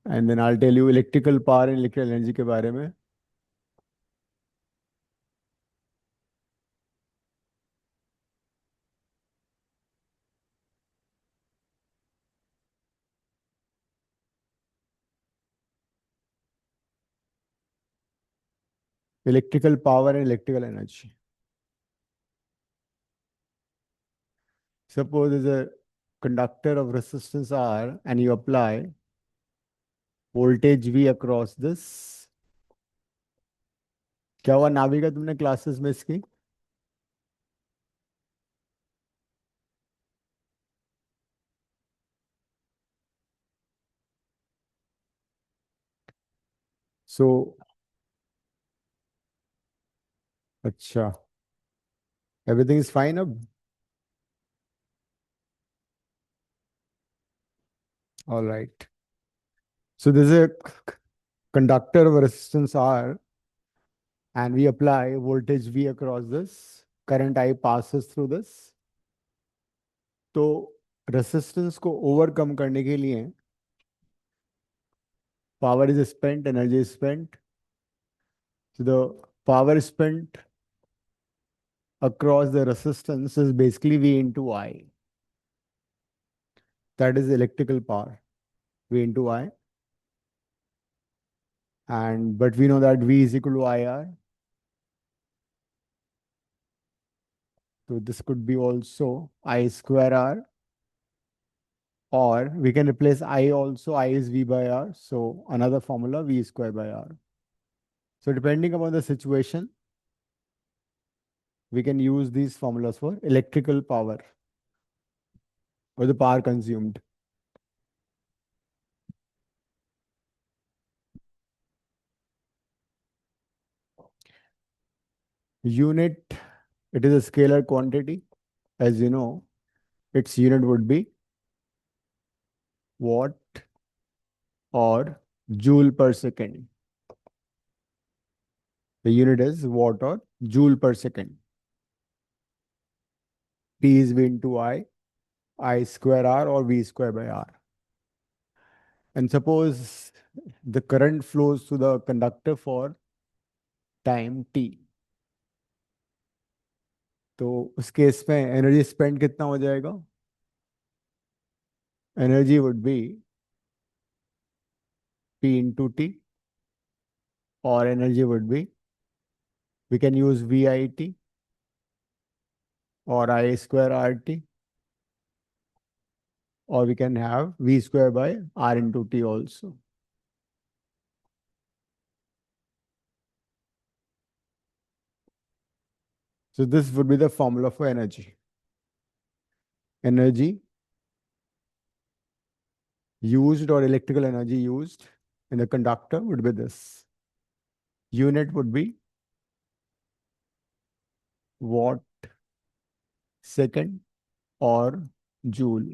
And then I tell you electrical power and electrical energy के बारे में. Electrical power and electrical energy. Suppose there's a conductor of resistance R and you apply voltage V across this. क्या हुआ नाविका, तुमने classes miss की? सो अच्छा, everything is fine अब. All right. So this is a conductor of resistance R and we apply voltage V across this. Current I passes through this. तो resistance को overcome करने के लिए power is spent, energy is spent. So the power spent across the resistance is basically V into I. That is electrical power, V into I. And but we know that V is equal to IR. So this could be also I square R, or we can replace I also. I is V by R. So another formula, V square by R. So depending upon the situation, we can use these formulas for electrical power or the power consumed. Unit, it is a scalar quantity. As you know, its unit would be watt or joule per second. The unit is watt or joule per second. P is V into I square R or V square by R. And suppose the current flows through the conductor for time t. तो उस case में energy spend कितना हो जाएगा? Energy would be P into T, or energy would be, we can use VIT or I square RT, or we can have V square by R into T also. So this would be the formula for energy. Energy used or electrical energy used in the conductor would be this. Unit would be watt second or joule.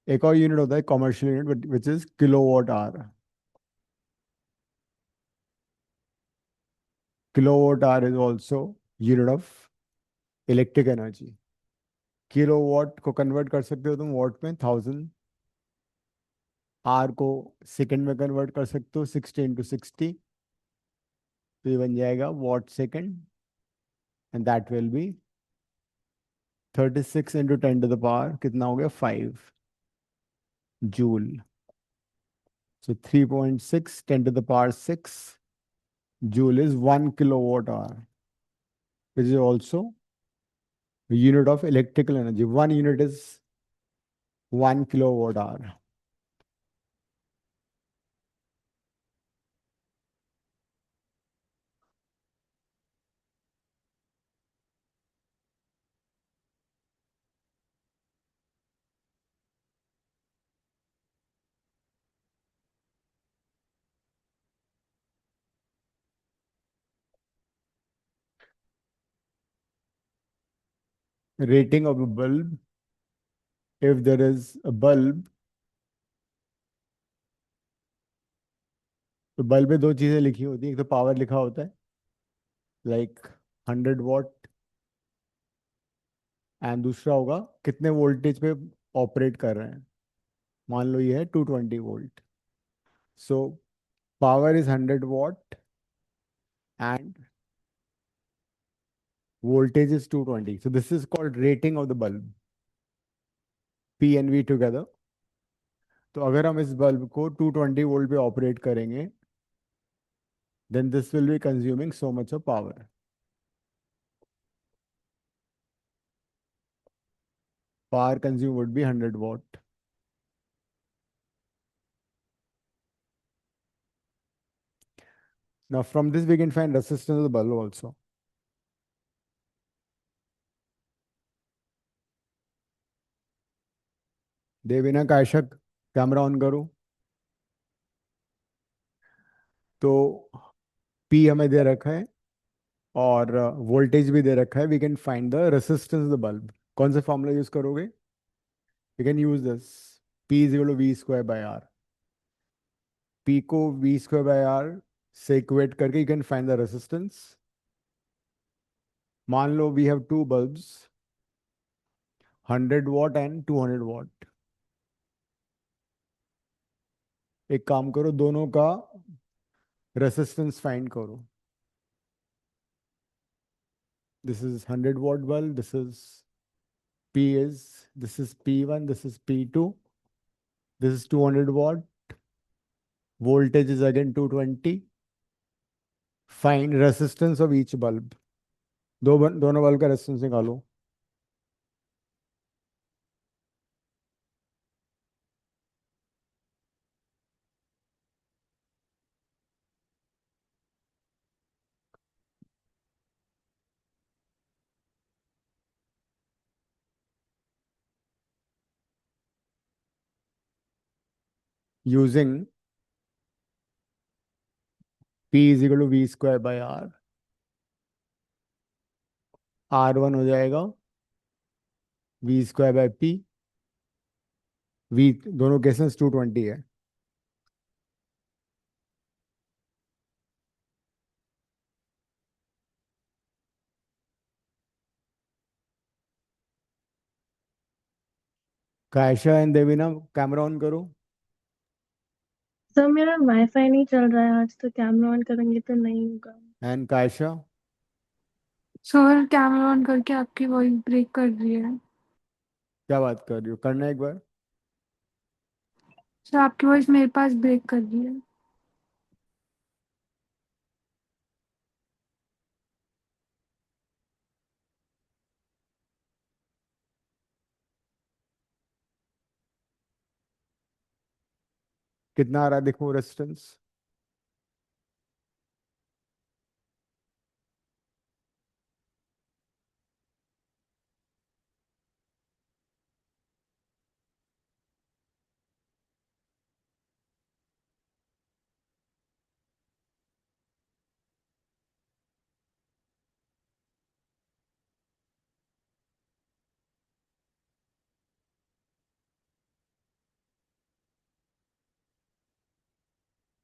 एक और unit होता है commercial unit, which is kilowatt hour. Kilowatt hour is also unit of electric energy. Kilowatt को convert कर सकते हो तुम what में, 1000. आर को सेकंड में कन्वर्ट कर सकते हो, 60 into 60. तो ये बन जाएगा what second, and that will be 36 into 10 to the power, कितना हो गया, 5 joule. So 3.6 10 to the power 6 joule is 1 kilowatt hour, which is also a unit of electrical energy. One unit is 1 kilowatt hour. Rating of a bulb, if there is a bulb, तो bulb में दो चीजें लिखी होती है. एक तो power लिखा होता है, लाइक 100 watt, एंड दूसरा होगा कितने वोल्टेज पे ऑपरेट कर रहे हैं। मान लो ये है 220 volt. So power is 100 watt and voltage is 220. So this is called rating of the bulb, P and V together. तो अगर हम इस बल्ब को 220 वोल्ट पे ऑपरेट करेंगे, then this will be consuming so much of power. Power consumed would be 100 watt. Now from this we can find resistance of the bulb also. Devina Kaushik, camera on करो। तो P हमें दे रखा है और voltage भी दे रखा है। We can find the resistance of the bulb. कौन सा फॉर्मूला यूज करोगे? We can use this, P is equal to V square by R. P को वी स्क्वायर बाय आर से इक्वेट करके you can find the resistance. मान लो we have two bulbs, 100 watt and 200 watt. एक काम करो, दोनों का रेसिस्टेंस फाइंड करो। This is 100 watt bulb, this is P1, this is P2, this is 200 watt, voltage is again 220. Find resistance of each bulb. दोनों bulb का resistance निकालो। Using P is equal to V square by R. R1 हो जाएगा V square by P. V दोनों cases 220 है। Kaysha and Devina, camera on करो। Sir मेरा WiFi नहीं चल रहा है आज, तो कैमरा ऑन करेंगे तो नहीं होगा। एंड कायशा, सर कैमरा ऑन करके आपकी वॉइस ब्रेक कर रही है। क्या बात कर रही हो? करना एक बार। सर आपकी वॉइस मेरे पास ब्रेक कर रही है। कितना आ रहा है देखो रेजिस्टेंस।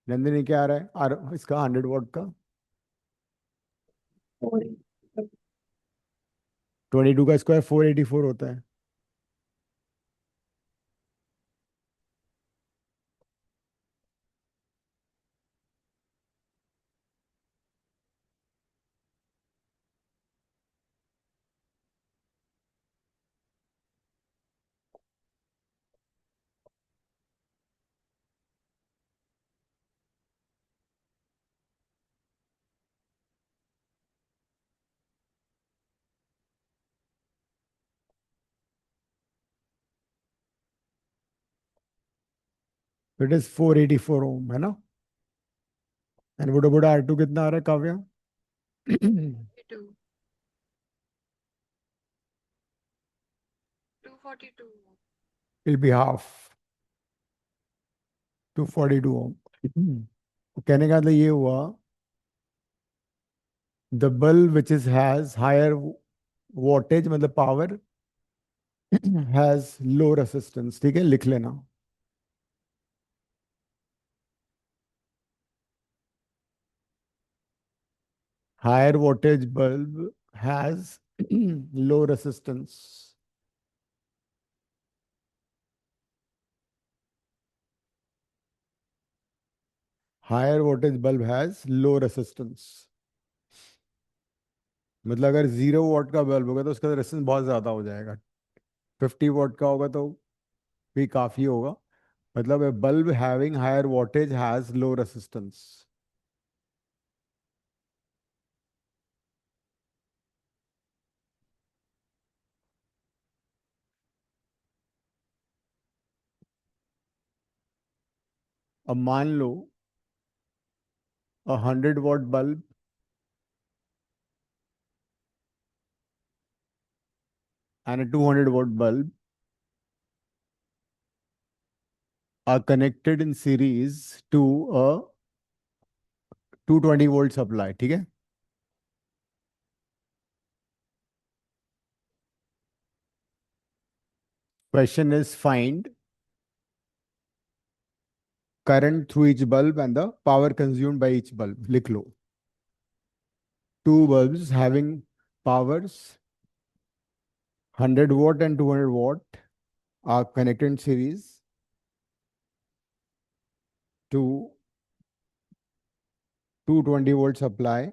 नंदिनी क्या आ रहा है इसका 100 वॉट का? और 22 का स्क्वायर 484 होता है। इट इज 484 ओम है ना? एंड बुढ़ा बुढ़ा R2 कितना आ रहा है Kavya? 242 will be half, 242 ohm. कहने का मतलब ये हुआ, the bulb which is has higher voltage मतलब पावर हैज लो रेसिस्टेंस। ठीक है, लिख लेना। Higher voltage bulb has low resistance. Higher voltage bulb has low resistance. मतलब अगर 0 वॉट का बल्ब होगा तो उसका रेसिस्टेंस बहुत ज्यादा हो जाएगा। 50 वॉट का होगा तो भी काफी होगा। मतलब a bulb having higher wattage has low resistance. अब मान लो 100 watt bulb and a 200 watt bulb are connected in series to a 220 volt supply, ठीक है। Question is find current through each bulb and the power consumed by each bulb, लिख लो। Two bulbs having powers 100 watt and 200 watt are connected in series to 220 volt supply.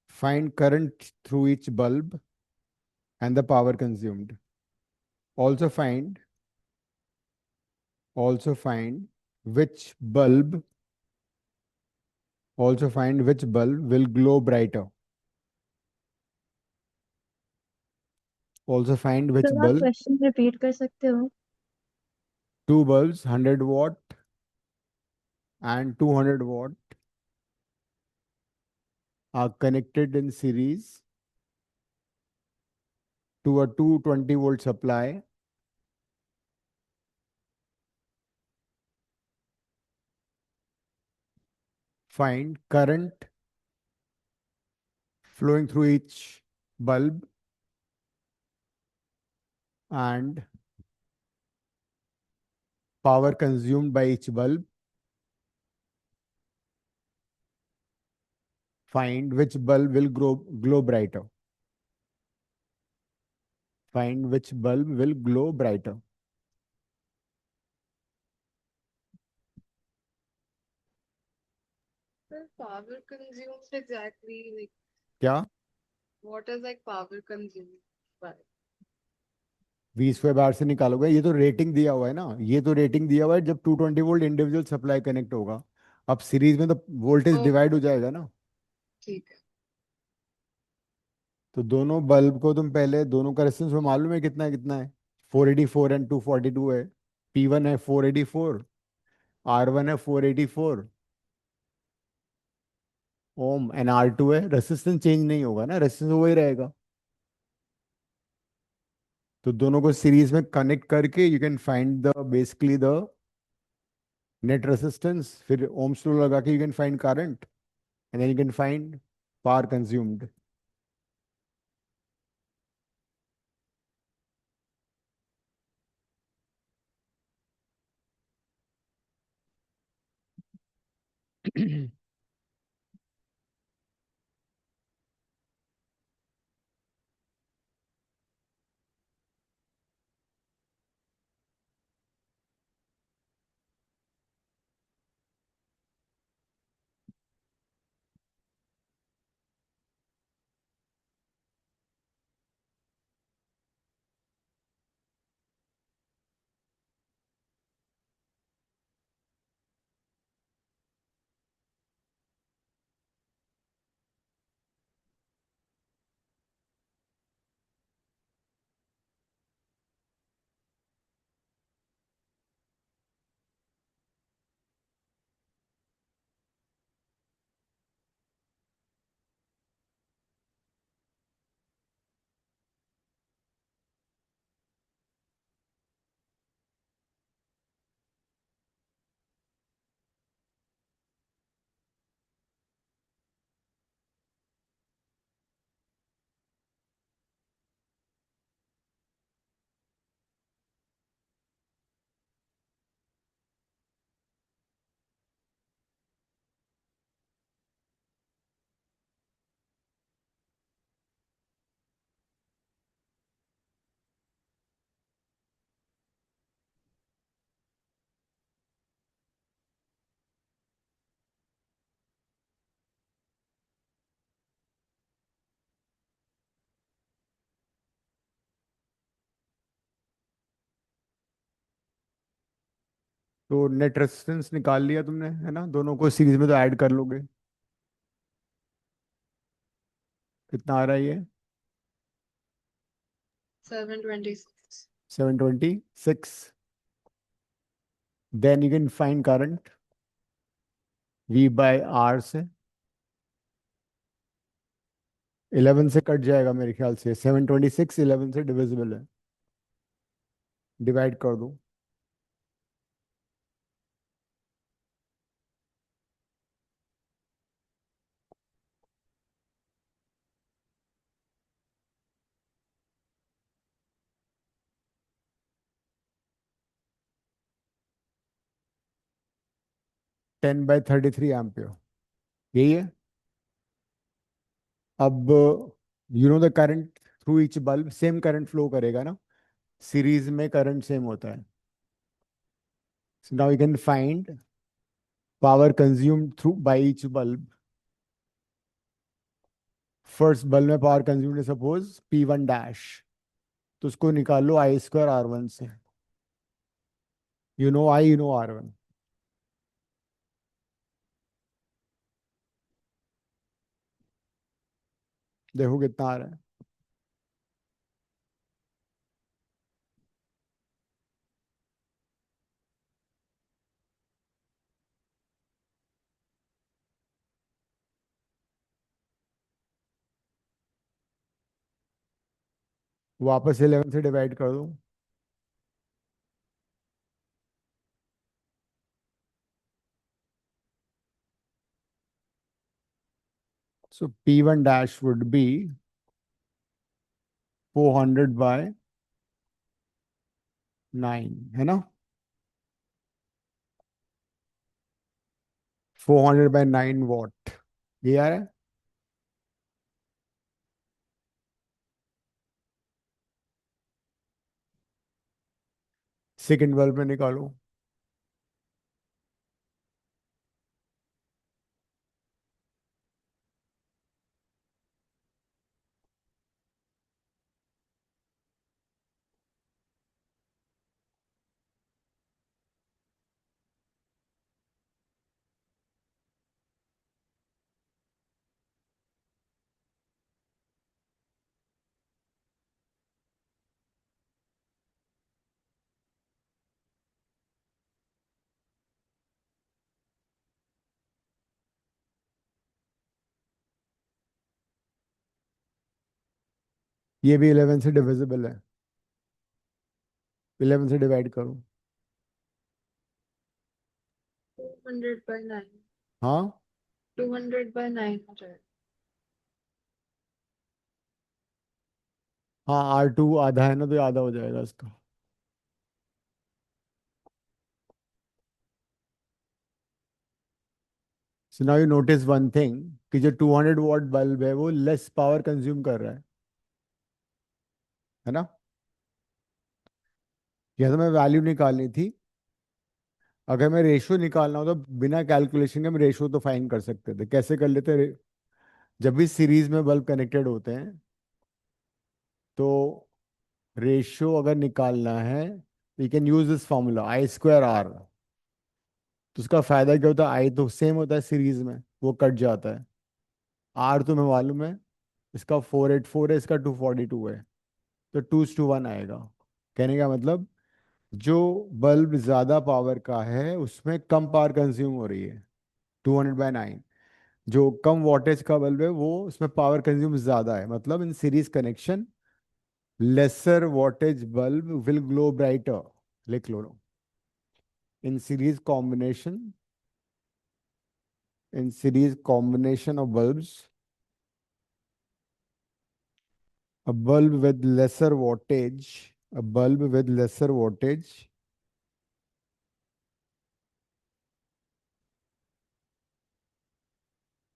Find current through each bulb and the power consumed. Also find also find which bulb will glow brighter. Also find which sir आप bulb. Question repeat कर सकते हो? Two bulbs 100 watt and 200 watt are connected in series to a 220 volt supply. Find current flowing through each bulb and power consumed by each bulb. Find which bulb will glow brighter. Find which bulb will glow brighter. Sir, power consumed exactly like क्या? what is like power consumed by? V square bar से निकालोगे, ये तो rating दिया हुआ है ना, ये तो रेटिंग दिया हुआ है जब 220 वोल्ट इंडिविजुअल सप्लाई कनेक्ट होगा। अब सीरीज में तो वोल्टेज Oh, डिवाइड हो जाएगा ना। ठीक है। तो दोनों बल्ब को तुम पहले दोनों का रेजिस्टेंस में मालूम है कितना है। 484 एंड 242 है। P1 है 484, R1 है 484 ओम एंड R2 है। रेजिस्टेंस चेंज नहीं होगा ना, रेजिस्टेंस वही रहेगा। तो दोनों को सीरीज में कनेक्ट करके you can find the basically the net resistance, फिर ओम्स लॉ लगा के you can find current and then you can find power consumed. तो नेट रेजिस्टेंस निकाल लिया तुमने, है ना? दोनों को सीरीज में तो ऐड कर लोगे। कितना आ रहा है ये? 726. 726. Then you can find current V by R से। 11 से कट जाएगा मेरे ख्याल से। 726 11 से डिविजिबल है, डिवाइड कर दो। टेन बाई 33 एम्पियर, यही है। अब you know the current through each bulb, same current flow करेगा ना, सीरीज में करंट सेम होता है। So now you can find power consumed through by each bulb. First bulb में पावर कंज्यूम्ड है सपोज P1 डैश, तो उसको निकाल लो I स्क्वायर R1 से। You know I, you know R1। देखो कितना आ रहा है। वापस 11 से डिवाइड कर दो। So P1 dash would be 400 by 9, है ना? 400 by 9 वॉट, ये आ रहा है। सेकेंड बल्ब में निकालो। ये भी 11 से डिविजिबल है, 11 से डिवाइड करो। 200 by 9. हाँ 200 by 9 हो जाएगा। हाँ, R2 आधा है ना, तो ये आधा हो जाएगा इसका। So now you notice one thing, कि जो 200 वॉट बल्ब है वो लेस पावर कंज्यूम कर रहा है ना? यह तो मैं वैल्यू निकालनी थी। अगर मैं रेशियो निकालना हो तो बिना कैलकुलेशन के हम रेशियो तो फाइंड कर सकते थे। कैसे कर लेते? जब भी सीरीज में बल्ब कनेक्टेड होते हैं तो रेशियो अगर निकालना है, we can use this formula I square R। तो उसका फायदा क्या होता है? आई तो सेम होता है सीरीज में, वो कट जाता है। आर तो मैं मालूम है, इसका 484 है, इसका 242 है, तो 2:1 आएगा। कहने का मतलब, जो बल्ब ज्यादा पावर का है उसमें कम पावर कंज्यूम हो रही है, 200/9। जो कम वॉटेज का बल्ब है वो उसमें पावर कंज्यूम ज्यादा है, मतलब in series connection lesser wattage bulb will glow brighter. लिख लो। In series combination, in series combination of bulbs, a bulb with lesser wattage, a bulb with lesser wattage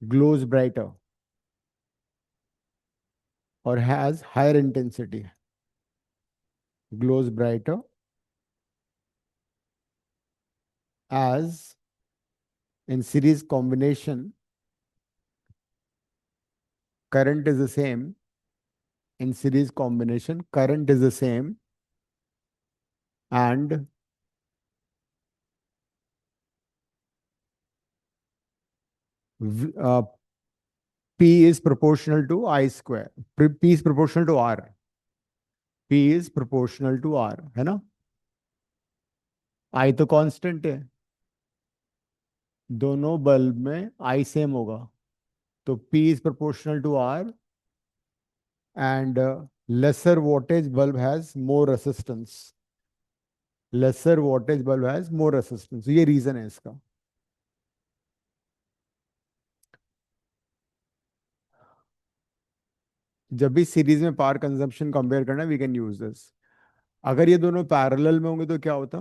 glows brighter or has higher intensity, glows brighter as in series combination current is the same, in series combination current is the same, and P is proportional to I square. P is proportional to R. P is proportional to R, है ना? I तो constant है, दोनों bulb में I same होगा, तो P is proportional to R, and lesser wattage bulb has more resistance. Lesser wattage bulb has more resistance. ये reason है इसका. जब भी सीरीज में पावर कंजम्पशन कंपेयर करना है, वी कैन यूज दिस. अगर ये दोनों पैरेलल में होंगे तो क्या होता?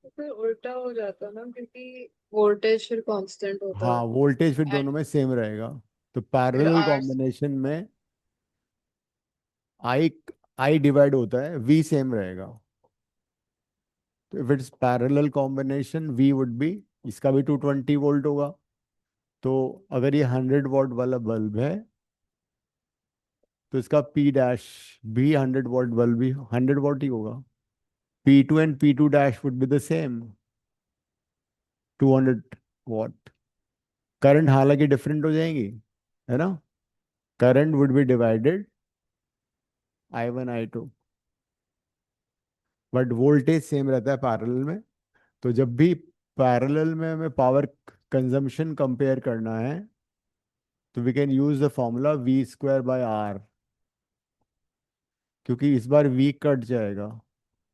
तो फिर उल्टा हो जाता ना, क्योंकि वोल्टेज फिर कांस्टेंट होता हाँ, है वोल्टेज फिर दोनों and में सेम रहेगा. तो फिर पैरेलल आर कॉम्बिनेशन में आई आई डिवाइड होता है, वी सेम रहेगा. तो if it's parallel combination, V would be, इसका भी 220 वोल्ट होगा. तो अगर ये 100 वॉट वाला बल्ब है तो इसका पी डैश भी 100 वॉट बल्ब भी 100 वॉट ही होगा. P2 and P2 dash would be the same, 200 what. Current हालांकि डिफरेंट हो जाएंगी, है ना? Current would be divided I1 I2, but voltage same रहता है पैरेलल में. तो जब भी पैरेलल में हमें पावर कंजम्पशन कंपेयर करना है तो we can use the formula V square by R, क्योंकि इस बार V कट जाएगा,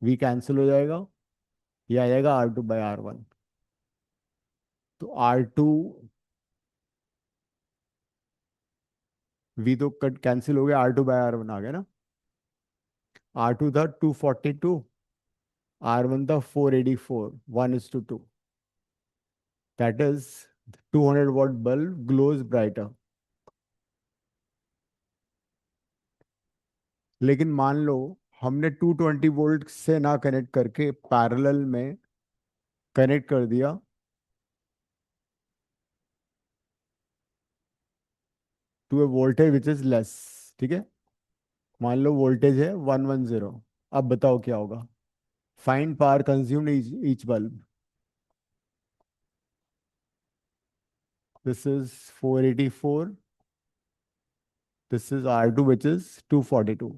V कैंसिल हो जाएगा, ये आ जाएगा R2 by R1. तो R2 V तो कट कैंसिल हो गया, R2 by R1 आ गया ना. R2 था 242, R1 था 484, 1:2. That is 200 watt bulb glows brighter. लेकिन मान लो हमने 220 वोल्ट से ना कनेक्ट करके पैरेलल में कनेक्ट कर दिया to a voltage which is less. ठीक है, मान लो वोल्टेज है 110. अब बताओ क्या होगा? Find power consumed each bulb. This is 484, this is R2 which is 242.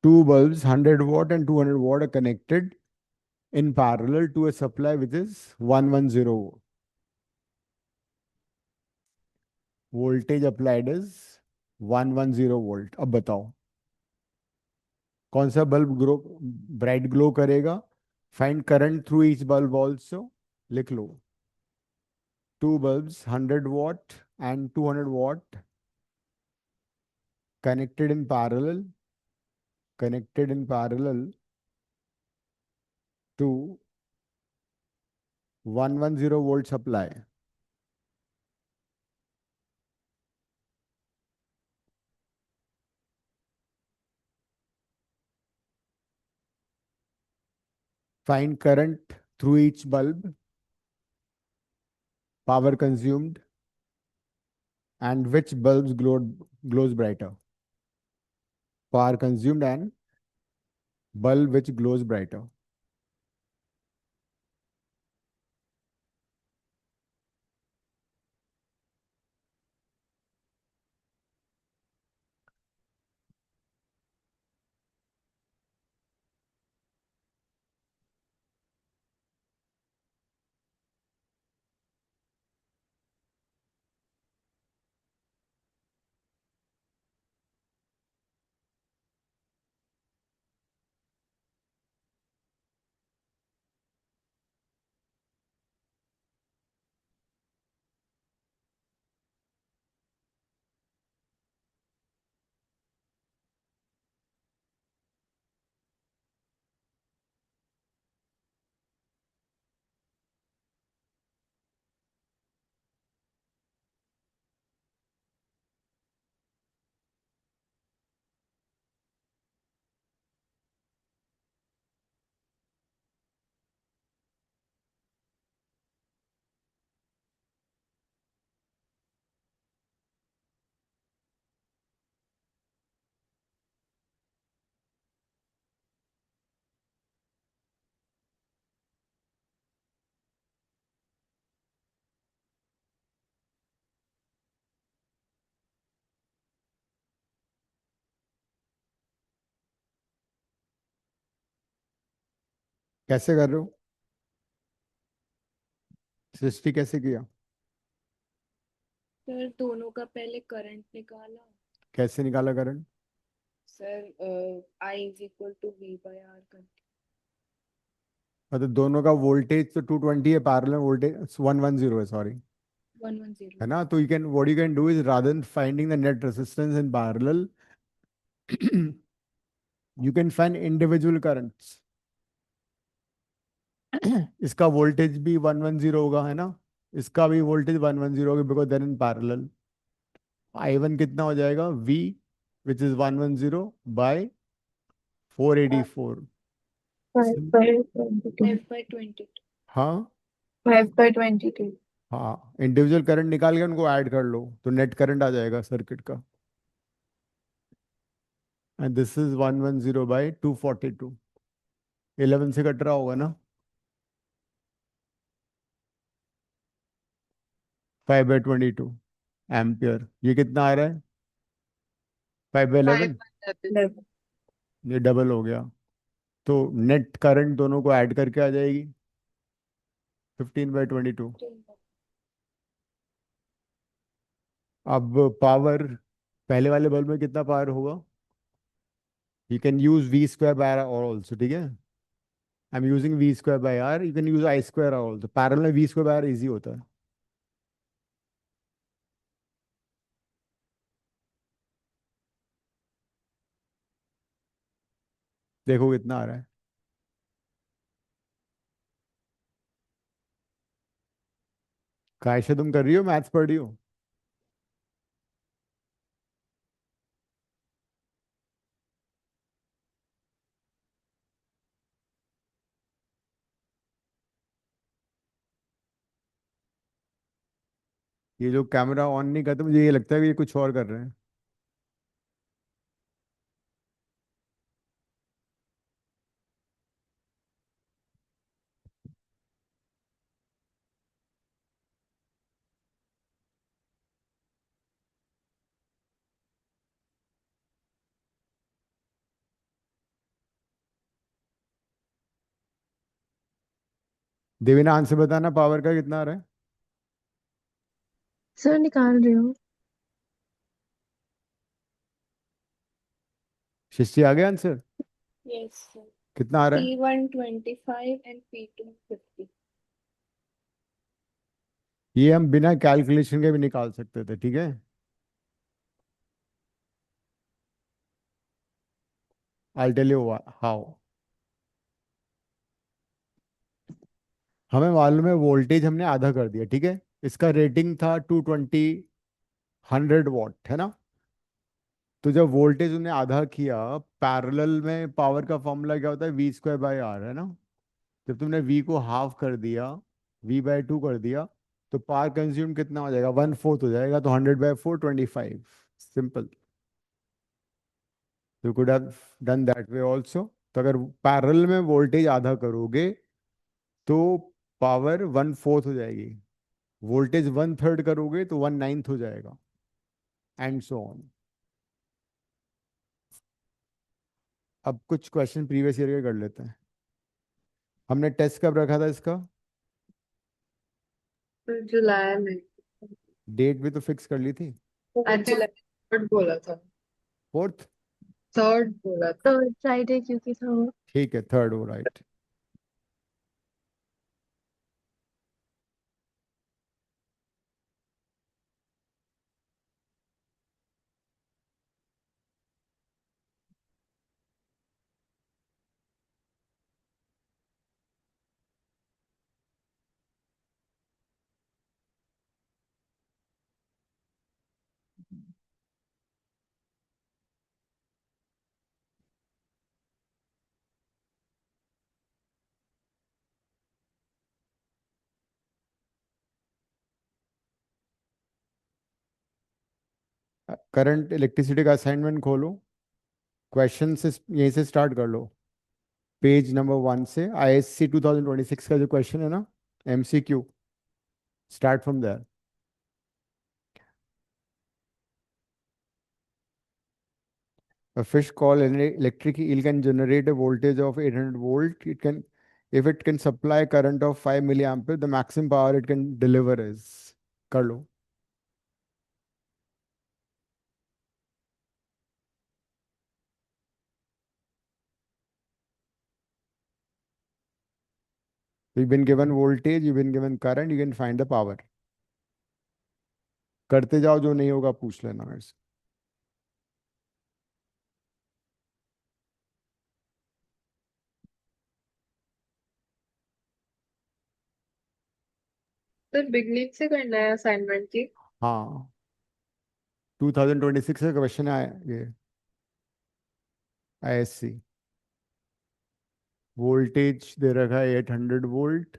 Two bulbs 100 watt and 200 watt are connected in parallel to a supply which is 110. Voltage applied is 110 volt. अब बताओ कौन सा bulb grow bright glow करेगा? Find current through each bulb also. लिख लो, to bulbs 100 watt and 200 watt connected in parallel, connected in parallel to 110 volt supply. Find current through each bulb, power consumed, and which bulbs glows brighter. Power consumed and bulb which glows brighter. कैसे कर रहे हो? सृष्टि कैसे किया? Sir दोनों का पहले current निकाला। कैसे निकाला current? Sir I is equal to V by R करके। मतलब दोनों का वोल्टेज तो 220 है, पैरेलल वोल्टेज 110 है, सॉरी, 110। है ना? तो you can, what you can do is rather than finding the net resistance in parallel, you can find individual currents. इसका वोल्टेज भी 110 होगा, है ना? इसका भी वोल्टेज 110 होगा, because then in parallel. I1 कितना हो जाएगा? V, which is 110 by 484। 5/22। 5/22। हाँ 5/22। हाँ, इंडिविजुअल करंट निकाल के उनको ऐड कर लो तो नेट करंट आ जाएगा सर्किट का। And this is 110 bye 242। 11 से कट रहा होगा ना? 5/22 एम्पियर। ये कितना आ रहा है? 5/11। 5/11। ये डबल हो गया, तो नेट करंट दोनों को ऐड करके आ जाएगी 15/22। अब पावर, पहले वाले बल्ब में कितना पावर होगा? You can use V square by R also, ठीक है? I am using V square by R, you can use I square also. Parallel में V square by R easy होता है। देखो कितना आ रहा है। कायशा तुम कर रही हो, मैथ्स पढ़ रही हो? ये जो कैमरा ऑन नहीं करते, मुझे ये लगता है कि ये कुछ और कर रहे हैं। देवीना आंसर बताना, पावर का कितना आ रहा है? सर निकाल रही हूँ। सृष्टि आ गया आंसर? Yes sir. कितना आ रहा है? P1 25 and P2 50। ये हम बिना कैलकुलेशन के भी निकाल सकते थे, ठीक है? I tell you how. हमें मालूम है वोल्टेज हमने आधा कर दिया, ठीक है? इसका रेटिंग था 220, 100 वॉट, है ना? तो जब वोल्टेज उन्हें आधा किया, पैरेलल में पावर का फॉर्मूला क्या होता है? वी स्क्वायर बाय आर, है ना? जब तुमने वी को हाफ कर दिया, V/2 कर दिया, तो पावर कंज्यूम कितना हो जाएगा? 1/4 हो जाएगा, तो 100/4, 25। Simple. You could have done that way also. तो अगर पैरेलल में वोल्टेज आधा करोगे तो पावर 1/4 हो जाएगी। वोल्टेज 1/3 करोगे तो 1/9 हो जाएगा, एंड सो ऑन। अब कुछ क्वेश्चन प्रीवियस ईयर के कर लेते हैं। हमने टेस्ट कब रखा था इसका? फिर जुलाई में। डेट भी तो फिक्स कर ली थी। आज जुलाई 3rd बोला था। 4th? 3rd बोला था। तो फ्राइडे क्योंकि था वो। ठीक है, 3rd हो, राइट। करंट इलेक्ट्रिसिटी का असाइनमेंट खोलो, क्वेश्चन से यहीं से स्टार्ट कर लो। पेज नंबर 1 से ISC 2026 का जो क्वेश्चन है ना, MCQ, start from there. A fish called electric eel can generate a voltage of 800 volt. It can if it can supply current of 5 milliampere, the maximum power it can deliver is, कर लो. You've been given voltage, you've been given current, you can find the power. करते जाओ, जो नहीं होगा पूछ लेना मेरे से. सर बिगनिंग से करना है असाइनमेंट की. हाँ, 2026 का क्वेश्चन है ये. आईएससी वोल्टेज दे रखा है 800 volt.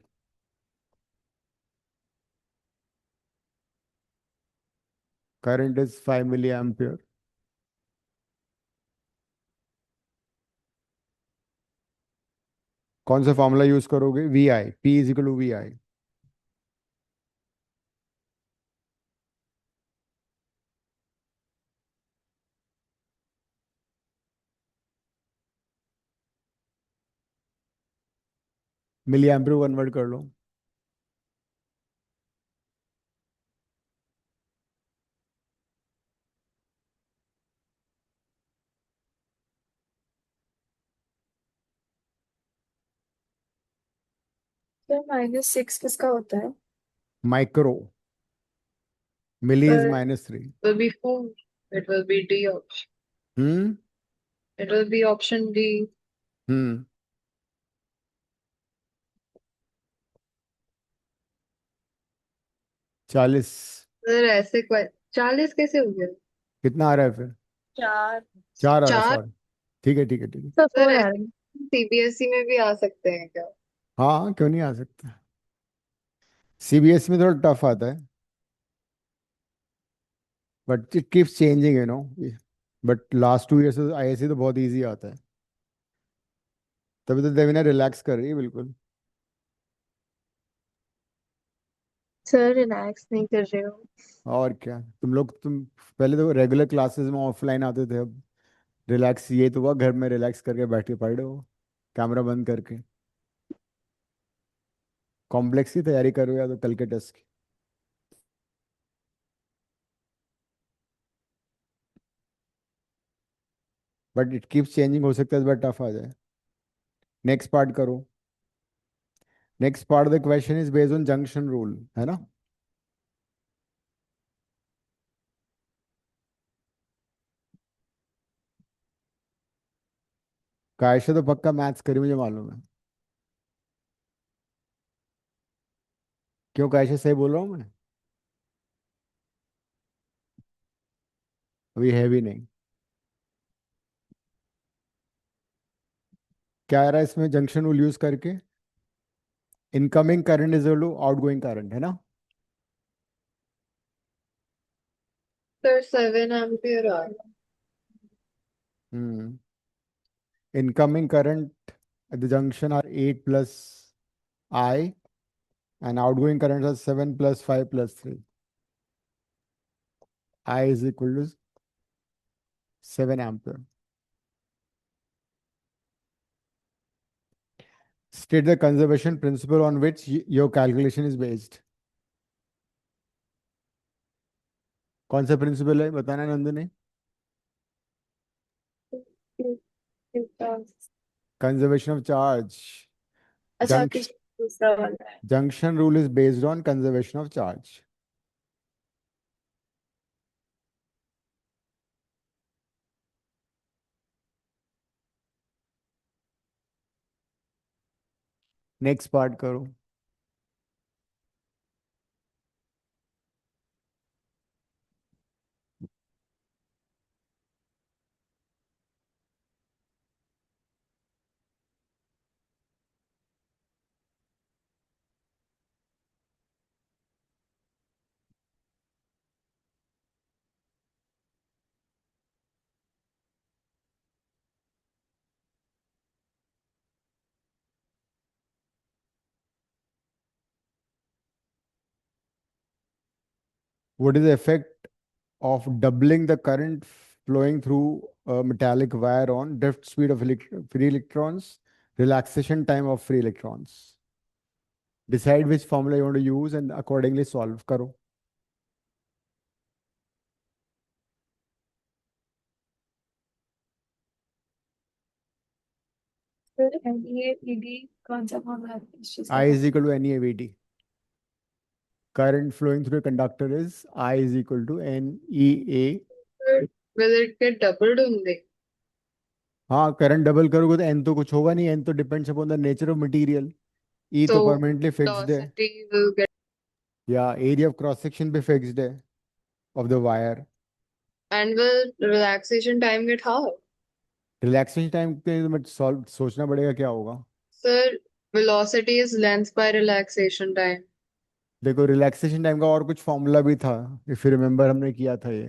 Current is 5 milli ampere. कौन सा फॉर्मूला यूज करोगे? V I, P is equal to V I. Milli ampere convert कर लो. सर -6 किसका होता है? Micro. Milli is Sir, -3. will be 4. It will be D option. Hmm. It will be option D. Hmm. 40. Sir ऐसे 40 कैसे हो गया? कितना आ रहा है फिर? 4। 4 आ रहा है, 4. सॉरी. ठीक है, ठीक है, ठीक है. सर सर 4 आ ऐसे रहा है. सीबीएसई में भी आ सकते हैं क्या? हाँ, क्यों नहीं आ सकता. सीबीएसई में थोड़ा टफ आता है, but it keeps changing, but last 2 year से आईएससी तो बहुत इजी आता है. तभी तो देवीना रिलैक्स कर रही है बिल्कुल. सर रिलैक्स नहीं कर रहे हो. और क्या, तुम पहले तो रेगुलर क्लासेस में ऑफलाइन आते थे, अब रिलैक्स ये तो हुआ घर में रिलैक्स करके बैठ के पढ़ रहे हो, कैमरा बंद करके. कॉम्प्लेक्स की तैयारी कर रहे हो या तो कल के टेस्ट की? बट इट कीप्स चेंजिंग, हो सकता है इस बार टफ आ जाए. नेक्स्ट पार्ट करो. Next part of the question is based on junction rule, है ना? कायशा तो पक्का मैथ्स करी, मुझे मालूम है. क्यों कायशा, सही बोल रहा हूँ मैं? अभी है भी नहीं. क्या आ रहा है इसमें जंक्शन रूल यूज करके? Incoming current is equal to outgoing current, है ना? सर 7 एम्पियर आ रहा. Hmm. Incoming current at the junction are 8 plus I, and outgoing currents are 7 plus 5 plus 3. I is equal to 7 ampere. State the conservation principle on which your calculation is based. कौन सा principal है बताना Nandini? Conservation of charge. अच्छा Junction, किस दूसरा वाला है? junction rule is based on conservation of charge. Next part करो. What is the effect of doubling the current flowing through a metallic wire on drift speed of free electrons Relaxation time of free electrons. Decide which formula you want to use and accordingly solve करो. Sir NEAVD कौन सा formula है इस चीज I का? is equal to NeAVD. Current flowing through a conductor is I is equal to NEA. Will it get doubled only? हाँ, current double करोगे तो n तो कुछ होगा नहीं, n तो depends upon the nature of material. E तो So permanently fixed है, velocity will get, या एरिया ऑफ क्रॉस सेक्शन भी फिक्स्ड है of the wire. and will relaxation time get half? Relaxation time के लिए सॉल्व सोचना पड़ेगा क्या होगा. Sir, velocity is length by relaxation time. देखो रिलैक्सेशन टाइम का और कुछ फॉर्मूला भी था, इफ यू रिमेम्बर हमने किया था ये.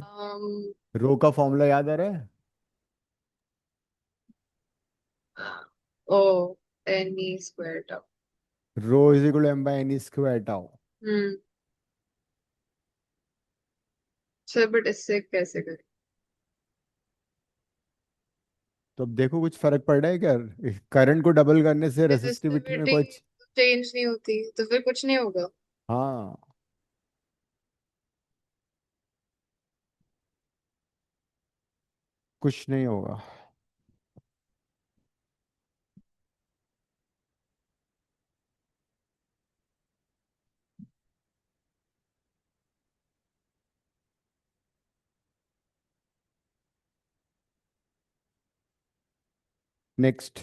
रो का फॉर्मूला याद आ रहा है. Oh, NE square tau. Rho is equal to m by n square tau. Hmm. Sir, but इससे कैसे करें? तो अब देखो कुछ फर्क पड़ रहा है क्या. करंट को डबल करने से रेसिस्टिविटी में Resistivity कुछ. चेंज नहीं होती तो फिर कुछ नहीं होगा. हाँ, कुछ नहीं होगा. नेक्स्ट.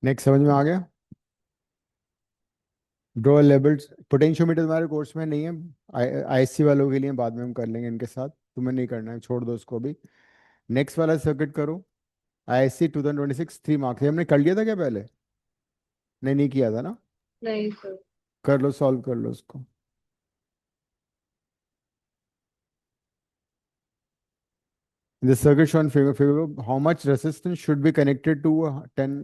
नेक्स्ट समझ में आ गया. Draw labels. पोटेंशियोमीटर तुम्हारे कोर्स में नहीं है, आईएससी वालों के लिए बाद में हम कर लेंगे इनके साथ. तुम्हें नहीं करना है, छोड़ दो उसको भी. नेक्स्ट वाला सर्किट करो. ISC 2026 3 marks. हमने कर लिया था क्या पहले. नहीं, नहीं किया था ना. नहीं सर. कर लो, सॉल्व कर लो उसको. In the circuit shown figure, how much resistance should be connected to a 10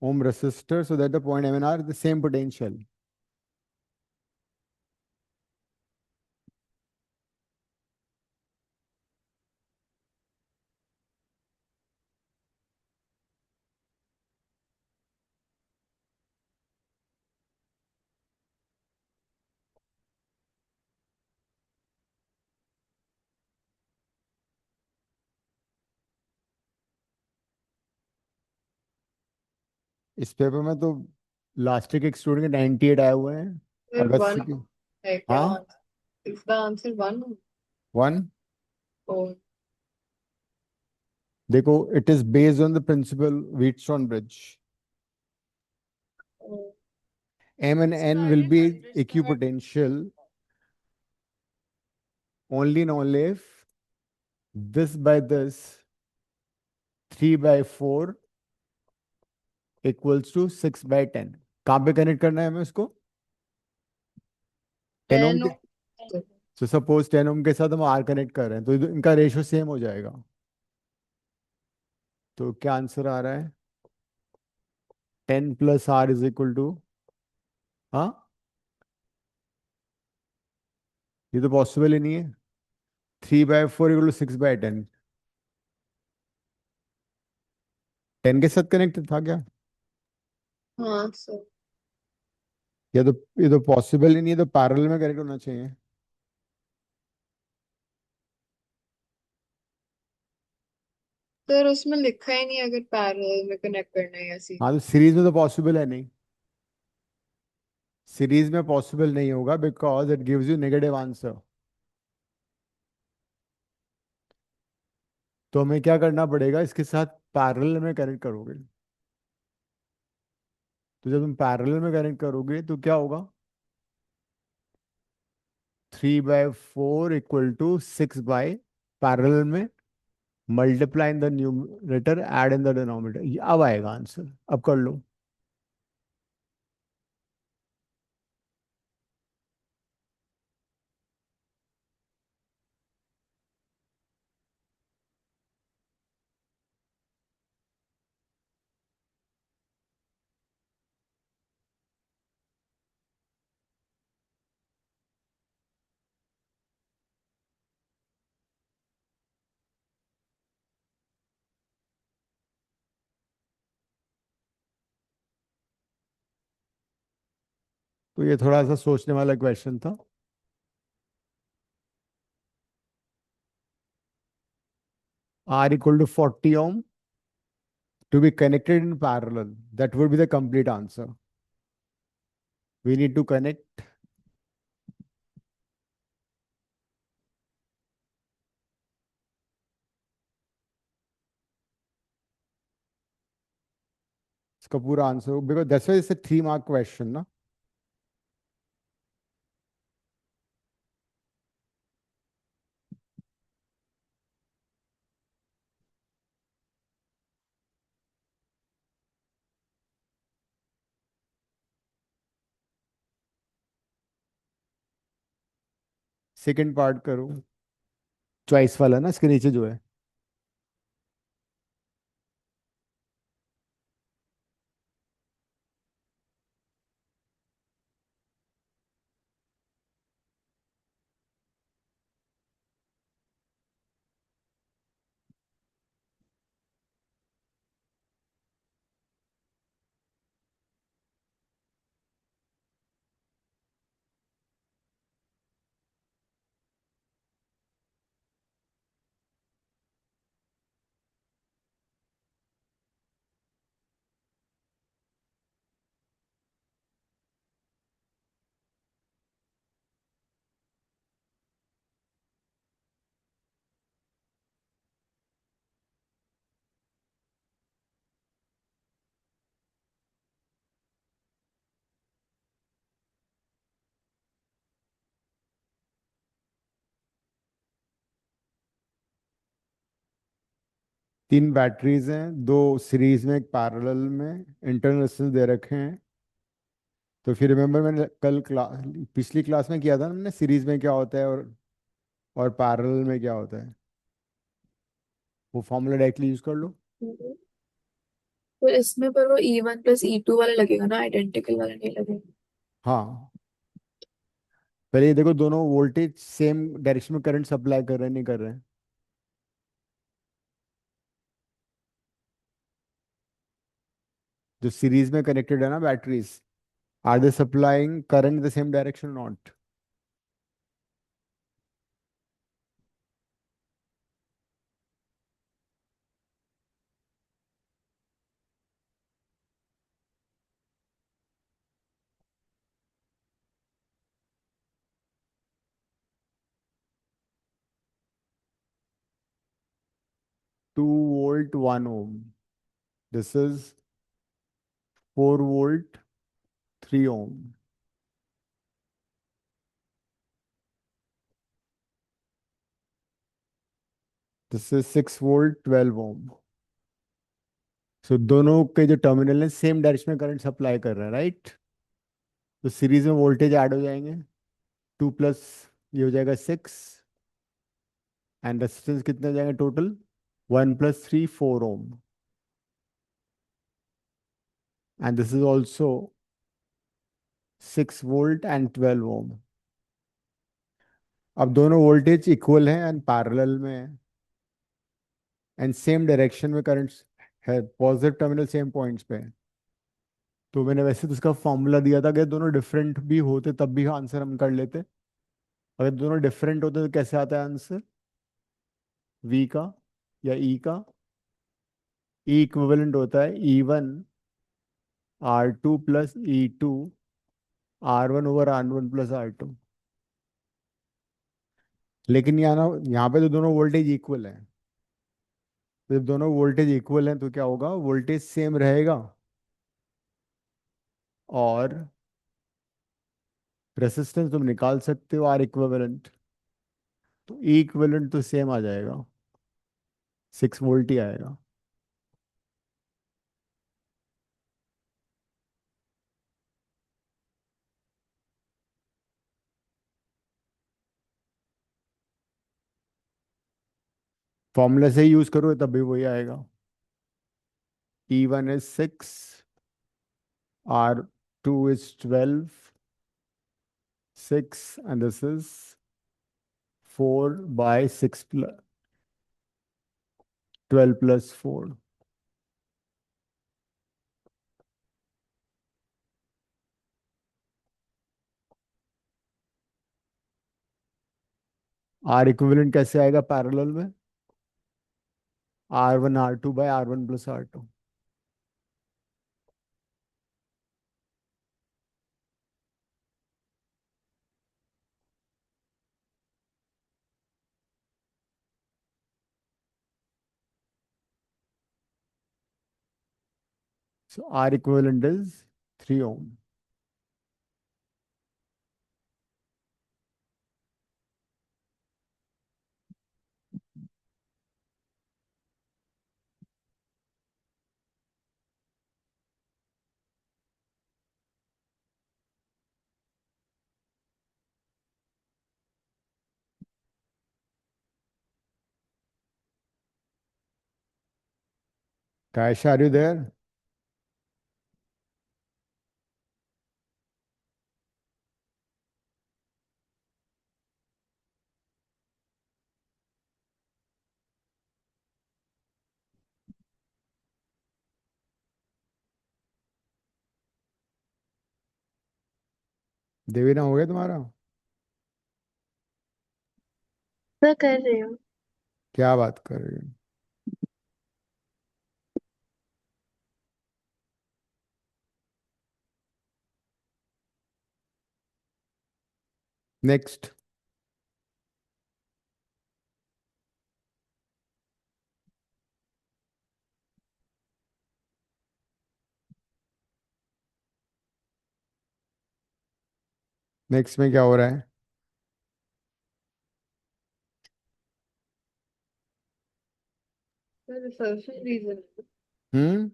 ohm resistor so that the point M and R is the same potential. इस पेपर में तो लास्ट के एक स्टूडेंट के 98 आए हुए हैं. Sir, अगस्त one की. है क्या? हाँ, Is the answer one? 1. Oh, देखो, it is based on the principle Wheatstone bridge. oh. M and N will be equipotential only and only if this by this 3 by 4 equals to 6 by 10. कहाँ पे connect करना है हमें उसको. 10 ओम 10 के. तो suppose 10 ओम के साथ हम आर कनेक्ट कर रहे हैं तो इनका रेशियो सेम हो जाएगा. तो क्या आंसर आ रहा है. 10 plus R is equal to. हाँ, ये तो पॉसिबल ही नहीं है. 3 by 4 इक्वल टू 6 by 10. 10 के साथ कनेक्टेड था क्या. हाँ सर. ये तो पॉसिबल ही नहीं है, तो पैरेलल में कनेक्ट होना चाहिए. सर उसमें लिखा ही नहीं अगर पैरेलल में कनेक्ट करना है या सीरीज. हाँ, तो सीरीज में तो पॉसिबल है नहीं. सीरीज में पॉसिबल नहीं होगा because it gives you negative answer. तो हमें क्या करना पड़ेगा, इसके साथ पैरेलल में कनेक्ट करोगे. तो जब तुम पैरेलल में कनेक्ट करोगे तो क्या होगा. 3 by 4 equal to 6 by parallel में multiply in the numerator, add in the denominator. अब आएगा आंसर, अब कर लो। तो ये थोड़ा सा सोचने वाला क्वेश्चन था। R equal to 40 ohm to be connected in parallel. That would be the complete answer. We need to connect इसका पूरा answer, because that's why it's a 3 mark question ना। सेकंड पार्ट करो, चॉइस वाला ना, इसके नीचे जो है। तीन बैटरीज हैं, दो सीरीज में, एक पैरेलल में, इंटरनल रेजिस्टेंस दे रखे हैं। तो फिर रिमेंबर मैंने कल पिछली क्लास में किया था ना, हमने सीरीज में क्या होता है और पैरेलल में क्या होता है। वो फॉर्मूला डायरेक्टली यूज कर लो। तो इसमें पर वो E1 + E2 वाला लगेगा ना, आइडेंटिकल वाला नहीं लगेगा। हाँ, पहले ये देखो, दोनों वोल्टेज सेम डायरेक्शन में करंट सप्लाई कर रहे हैं, नहीं कर रहे हैं। जो सीरीज में कनेक्टेड है ना batteries, are they supplying current in the same direction, not? Two volt 1 ohm, this is 4 volt 3 ohm, this is 6 volt 12 ohm। So दोनों के जो टर्मिनल है सेम डायरेक्शन में करंट सप्लाई कर रहे हैं, राइट? तो सीरीज में वोल्टेज ऐड हो जाएंगे, 2 प्लस ये हो जाएगा 6, एंड रेजिस्टेंस कितने हो जाएंगे total? 1 + 3 4 ohm, and this is also 6 volt and 12 ohm। अब दोनों वोल्टेज इक्वल हैं एंड पैरेलल में है, एंड सेम डायरेक्शन में करंट्स है, पॉजिटिव टर्मिनल सेम पॉइंट्स पे है। तो मैंने वैसे तो उसका फॉर्मूला दिया था, अगर दोनों डिफरेंट भी होते तब भी आंसर हम कर लेते। अगर दोनों डिफरेंट होते तो कैसे आता है आंसर? V का या E का? E इक्विवेलेंट होता है E1 R2 + E2 R1/R1 + R2। लेकिन यहाँ पे तो दोनों वोल्टेज इक्वल है। तो जब दोनों वोल्टेज इक्वल हैं तो क्या होगा? वोल्टेज सेम रहेगा और रेसिस्टेंस तुम निकाल सकते हो, R इक्विवेलेंट। तो E इक्विवेलेंट तो सेम आ जाएगा। 6 वोल्ट ही आएगा। फॉर्मूला से ही यूज करो तब भी वही आएगा। E1 is 6, R2 is 12, 6, and this is 4 by 6 plus 12 plus 4. R equivalent कैसे आएगा पैरेलल में? R1 R2 by R1 plus R2. So R equivalent is 3 ohm. Kaisha, are you there? Devina हो गया तुम्हारा? सर कर रही हूँ। क्या बात कर रही हो? नेक्स्ट। नेक्स्ट में क्या हो रहा है? सर assertion reason हम्म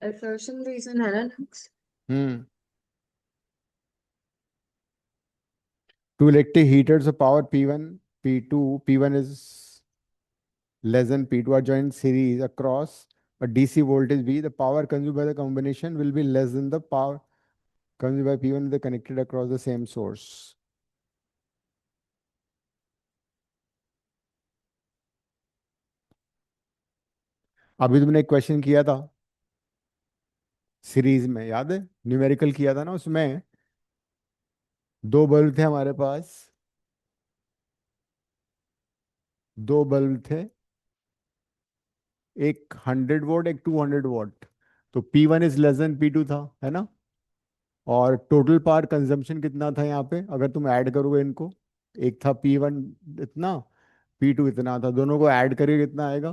assertion reason है ना next? Hmm Two electric heaters of power P1, P2, P1 is less than P2 are joined series across a DC voltage V. The power consumed by the combination will be less than the power consumed by P1 if they connected across the same source. अभी तुमने एक question किया था series में, याद है? Numerical किया था ना, उसमें 2 बल्ब थे हमारे पास, 2 बल्ब थे, एक 100 वॉट एक 200 वॉट। तो P1 is less than P2 था, है ना? और टोटल पावर कंजम्पशन कितना था यहाँ पे अगर तुम ऐड करोगे इनको? एक था P1 इतना, P2 इतना था, दोनों को ऐड करिए कितना आएगा?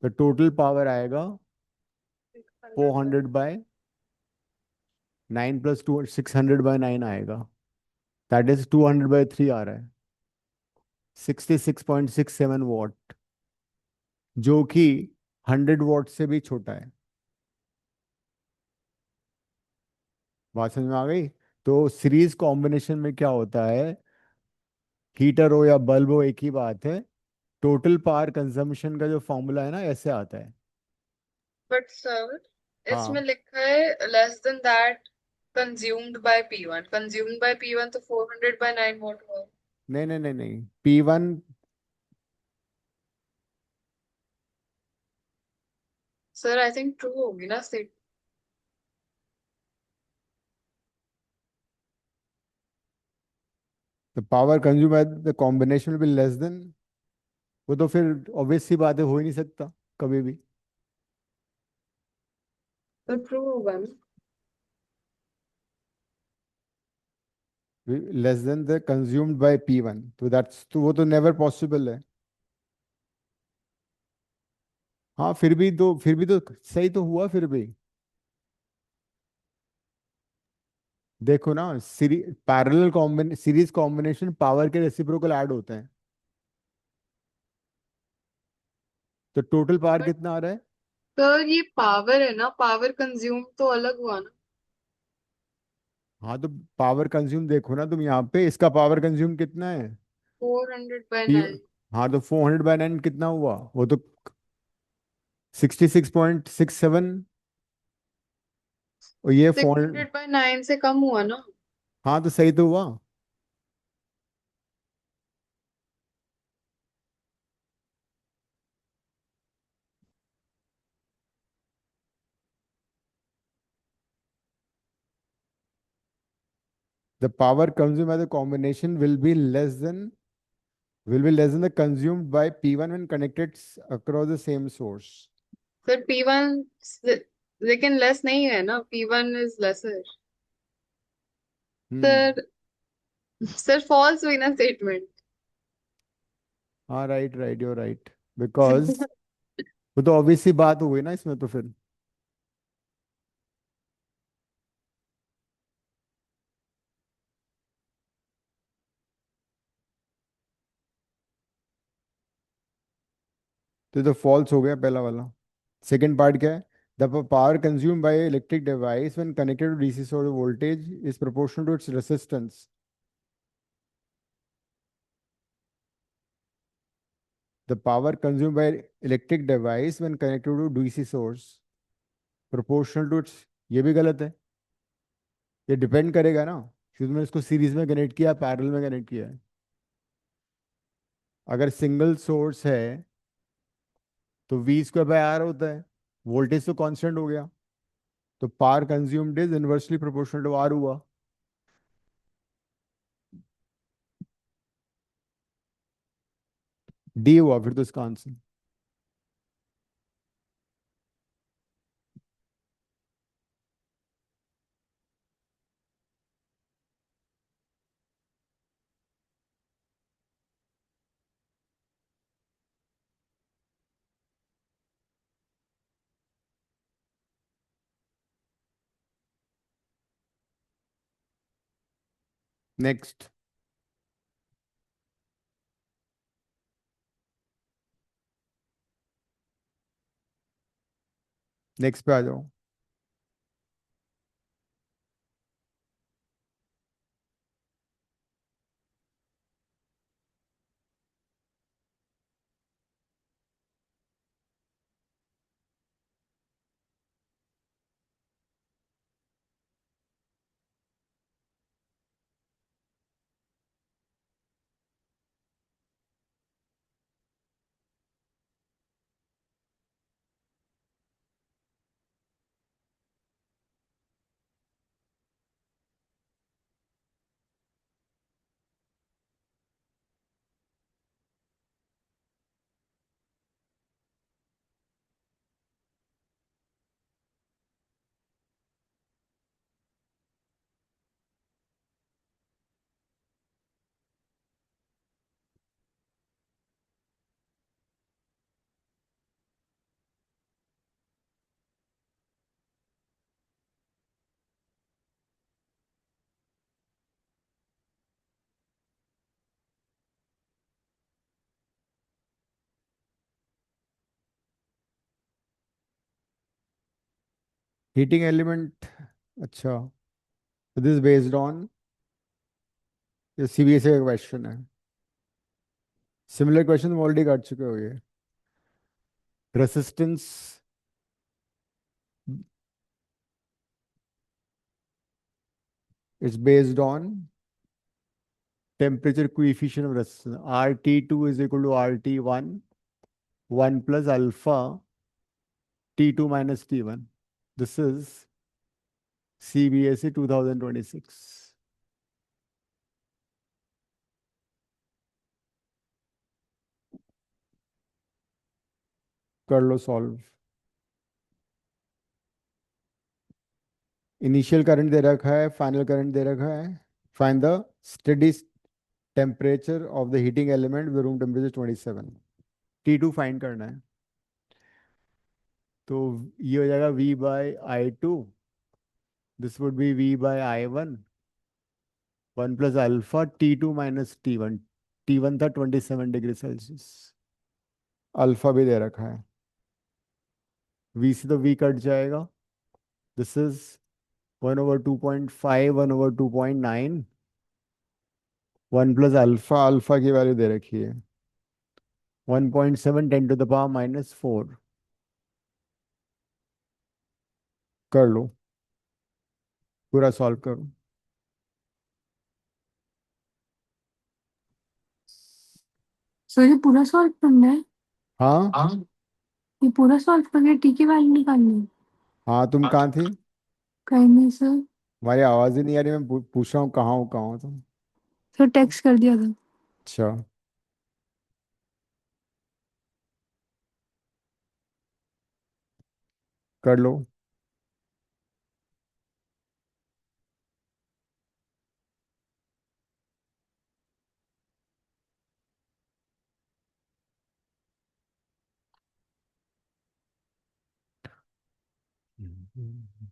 तो टोटल पावर आएगा 400/9 प्लस 600/9 आएगा। दैट इज 200/3 आ रहा है, 66.67 वॉट, जो कि 100 वॉट से भी छोटा है। बात समझ में आ गई? तो सीरीज कॉम्बिनेशन में क्या होता है, हीटर हो या बल्ब हो एक ही बात है, टोटल पावर कंजम्पशन का जो फॉर्मूला है ना ऐसे आता है। But sir, इसमें हाँ, लिखा है less than that consumed by P1. Consumed by P1 तो 400/9 watt हुआ। नहीं नहीं नहीं नहीं, P1 sir I think true होगी ना state. The power consume by the combination will be less than, वो तो फिर ऑब्वियस सी बात है, हो ही नहीं सकता कभी भी। तो ट्रू होगा ना? Less than the consumed by P1, तो दैट्स, तो वो तो नेवर पॉसिबल है। हाँ, फिर भी तो सही तो हुआ फिर भी। देखो ना, सीरीज कॉम्बिनेशन पावर के रेसिप्रोकल ऐड होते हैं। तो टोटल पावर कितना आ रहा है? सर ये पावर है ना, पावर कंज्यूम तो अलग हुआ ना। हाँ तो पावर कंज्यूम देखो ना तुम यहाँ पे, इसका पावर कंज्यूम कितना है? 400/9। हाँ तो 400/9 कितना हुआ? वो तो 66.67। और ये सिक्स 400। हंड्रेड बाय नाइन से कम हुआ ना। हाँ तो सही तो हुआ। The power consumed by the combination will be less than the consumed by P1 when connected across the same source. Sir P1 लेकिन लेस नहीं है ना, P1 is lesser. Hmm. Sir sir false हुई ना स्टेटमेंट। हाँ right right, you're right. Because वो तो obvious सी बात हो गई ना इसमें तो फिर। तो फॉल्स हो गया पहला वाला। सेकंड पार्ट क्या है? The power consume by electric device when connected to DC source voltage is proportional to its resistance. The power consume by electric device when connected to DC source proportional to its. ये भी गलत है। ये depend करेगा ना, शुरू में इसको सीरीज में कनेक्ट किया, पैरेलल में कनेक्ट किया है। अगर सिंगल सोर्स है तो V² बाय R होता है, वोल्टेज तो कांस्टेंट हो गया, तो power consumed is inversely proportional to R हुआ। डी हुआ फिर तो इसका आंसर। नेक्स्ट। नेक्स्ट पे आ जाओ। Heating element. अच्छा, दिस बेस्ड ऑन सीबीएसई का क्वेश्चन है। सिमिलर क्वेश्चन तुम ऑलरेडी कर चुके हो ये। Resistance is based on temperature coefficient of resistance. RT2 is equal to RT1, 1 plus alpha T2 minus T1. This is CBSE 2026. कर लो solve. Initial current दे रखा है, फाइनल करंट दे रखा है। Find the steady temperature of the heating element with room temperature 27। T2 find करना है। तो ये हो जाएगा V/I2। This would be V/I1, 1 plus alpha T2 minus T1। T1 था 27 डिग्री सेल्सियस। अल्फा भी दे रखा है। v से तो v कट जाएगा। This is 1/2.5, 1/2.9, 1 plus alpha, alpha की वैल्यू दे रखी है 1.7 10⁻⁻⁴। कर लो, पूरा सॉल्व करो। सर ये पूरा सॉल्व करना है? हाँ ये पूरा सॉल्व करके टी की वैल्यू निकालनी है? हाँ, तुम कहाँ थी? कहीं नहीं सर। तुम्हारी आवाज ही नहीं आ रही, मैं पूछ रहा हूँ कहाँ हो तुम। सर टेक्स्ट कर दिया था। अच्छा, कर लो। हम्म।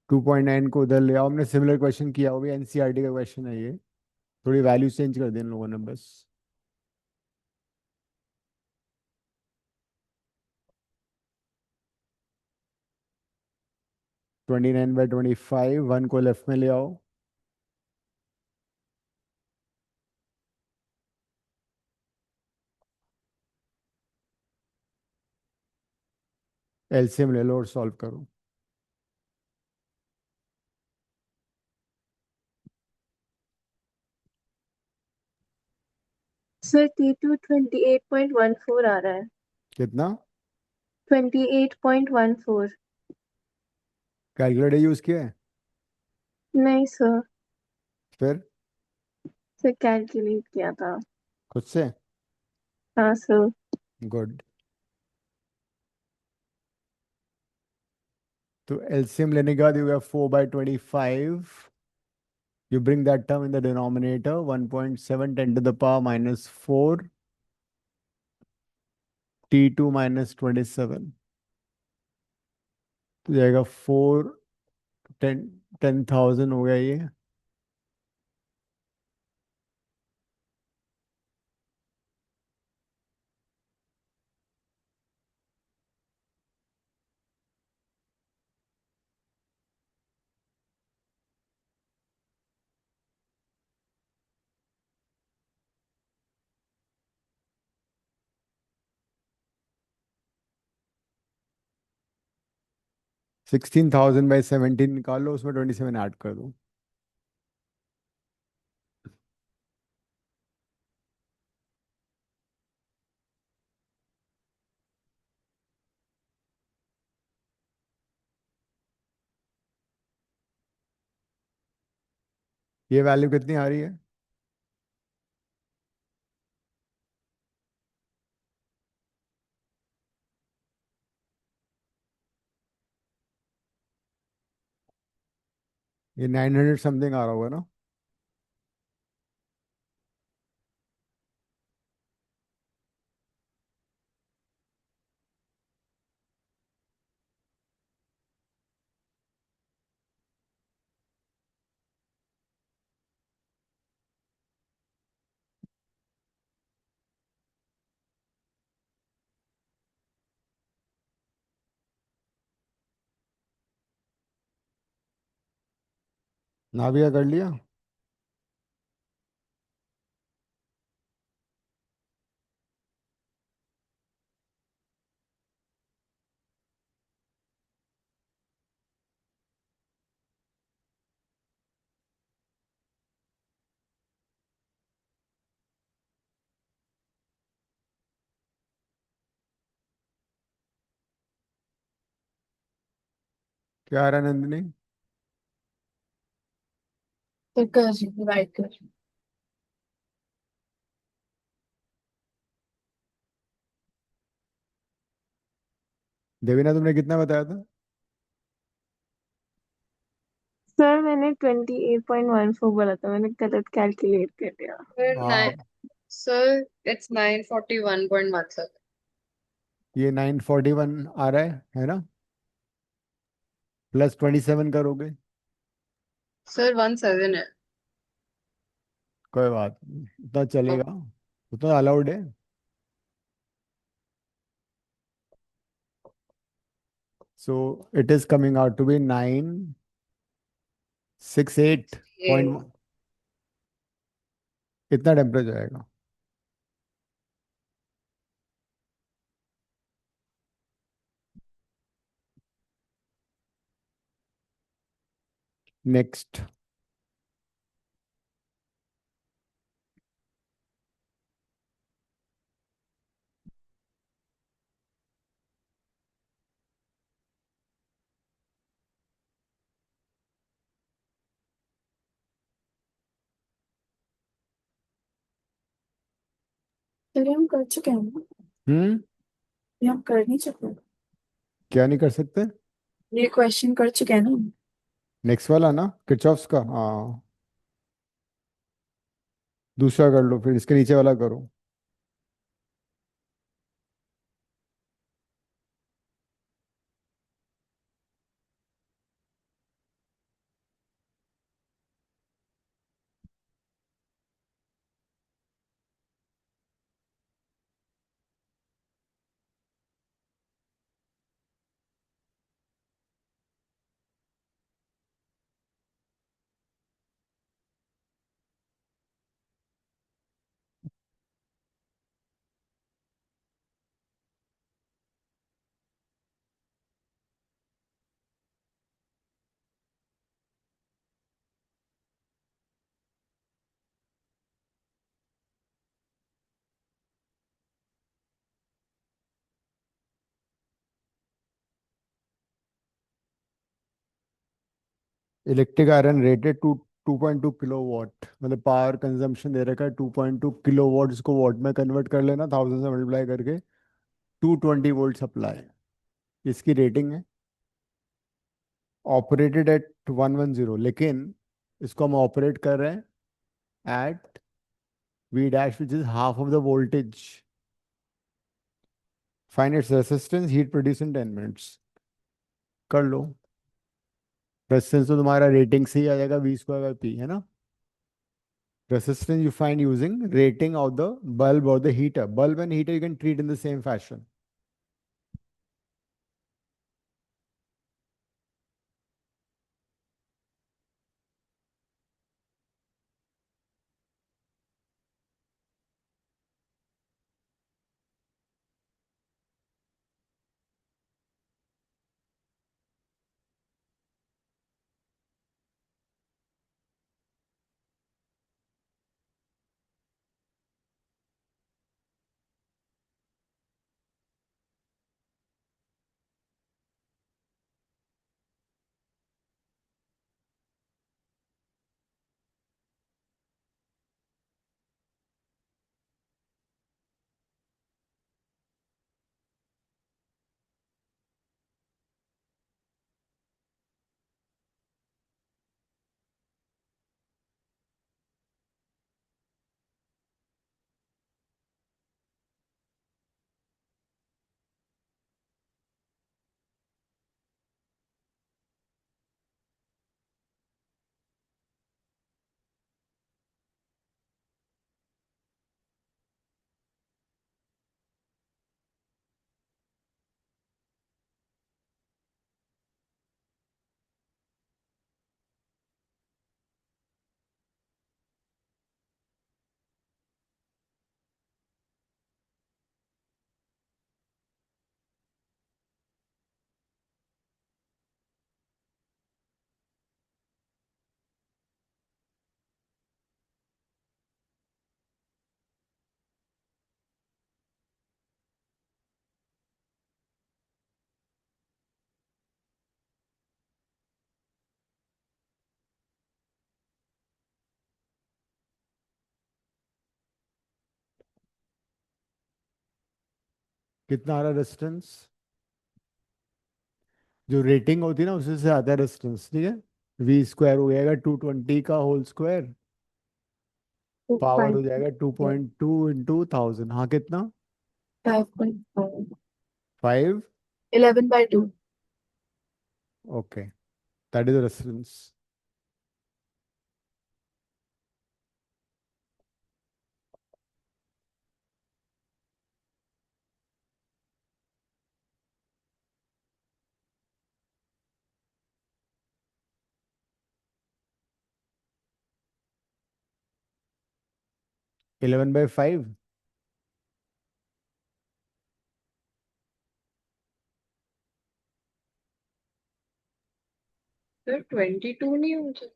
2.9 को उधर ले आओ, हमने सिमिलर क्वेश्चन किया, वो भी एनसीईआरटी का क्वेश्चन है ये। थोड़ी वैल्यू चेंज कर दी इन लोगों ने बस। (29/25), 1 को लेफ्ट में ले आओ। एलसीएम ले लो और सॉल्व करो। सर T2 28.14 आ रहा है। कितना? 28.14। कैलकुलेटर यूज किया है? नहीं सर, फिर सर कैलकुलेट किया था। खुद से? हाँ सर। गुड। तो एलसीएम लेने के बाद you have 4/25. You bring that term in the denominator, 1.7 10⁻⁻⁴, T2 minus 27, तो जाएगा 10,000 हो गया ये। (16,000/17) निकालो, उसमें 27 ऐड कर दो। ये वैल्यू कितनी आ रही है? ये 900 समथिंग आ रहा होगा ना? नाविया कर लिया? क्या आ रहा है नंदिनी? फिर कर डिवाइड कर। देवीना तुमने कितना बताया था? सर मैंने 28.14 बोला था, मैंने गलत कैलकुलेट कर दिया। Sir, हाँ, sir, it's 941.17. ये 941 आ रहा है ना? प्लस 27 करोगे? Sir, 17 है। कोई बात नहीं, उतना चलेगा, उतना अलाउड है। So it is coming out to be 968.1। इतना टेम्परेचर आएगा। नेक्स्ट। चलिए हम कर चुके हैं ना? ये हम कर नहीं चुके? क्या नहीं कर सकते? ये क्वेश्चन कर चुके हैं ना? नेक्स्ट वाला ना, किरचॉफ्स का, हाँ। दूसरा कर लो, फिर इसके नीचे वाला करो। Electric iron rated to 2.2 kilowatt, मतलब पावर कंजम्पशन दे रखा है 2.2 किलोवाट, इसको वॉट में कन्वर्ट कर लेना 1000 से मल्टीप्लाई करके, 220 वोल्ट सप्लाई, इसकी रेटिंग है। ऑपरेटेड एट 110, लेकिन इसको हम ऑपरेट कर रहे हैं at V dash which is half of the voltage. Find its resistance, heat produce in 10 minutes. कर लो। रेसिस्टेंस तो तुम्हारा रेटिंग से ही आ जाएगा, V²/P है ना। Resistance you find using rating of the bulb or the heater. Bulb and heater you can treat in the same fashion. कितना आ रहा रेजिस्टेंस? जो रेटिंग होती है ना उसी से आता है रेजिस्टेंस, ठीक है। V² हो जाएगा 220 का होल स्क्वायर, पावर हो जाएगा 2.2 इंटू 1000। हाँ कितना? 5.5 5। 11/2। Okay, that is resistance. 11/5। Sir 22 नहीं हो मुझे।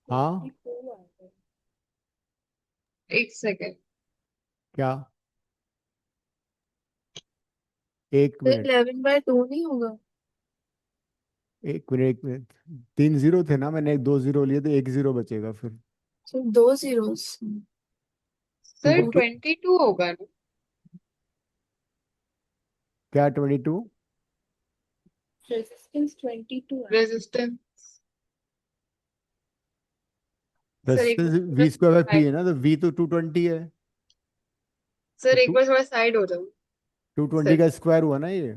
हाँ 24 आ गया। एक सेकेंड। क्या, एक तो मिनट 11/2 नहीं होगा? एक मिनट एक मिनट। 3 जीरो थे ना, मैंने 2 जीरो लिए तो 1 जीरो बचेगा फिर। सिर्फ 2 zeros। सर टू 22 होगा ना। क्या 22? रेजिस्टेंस 22 है। रेजिस्टेंस। सर एक रेजिस्टेंस बार थोड़ा V square by P side. है ना, तो वी तो 220 है। तो सर एक टू बार थोड़ा साइड हो जाओ। 220 सर का स्क्वायर हुआ ना ये।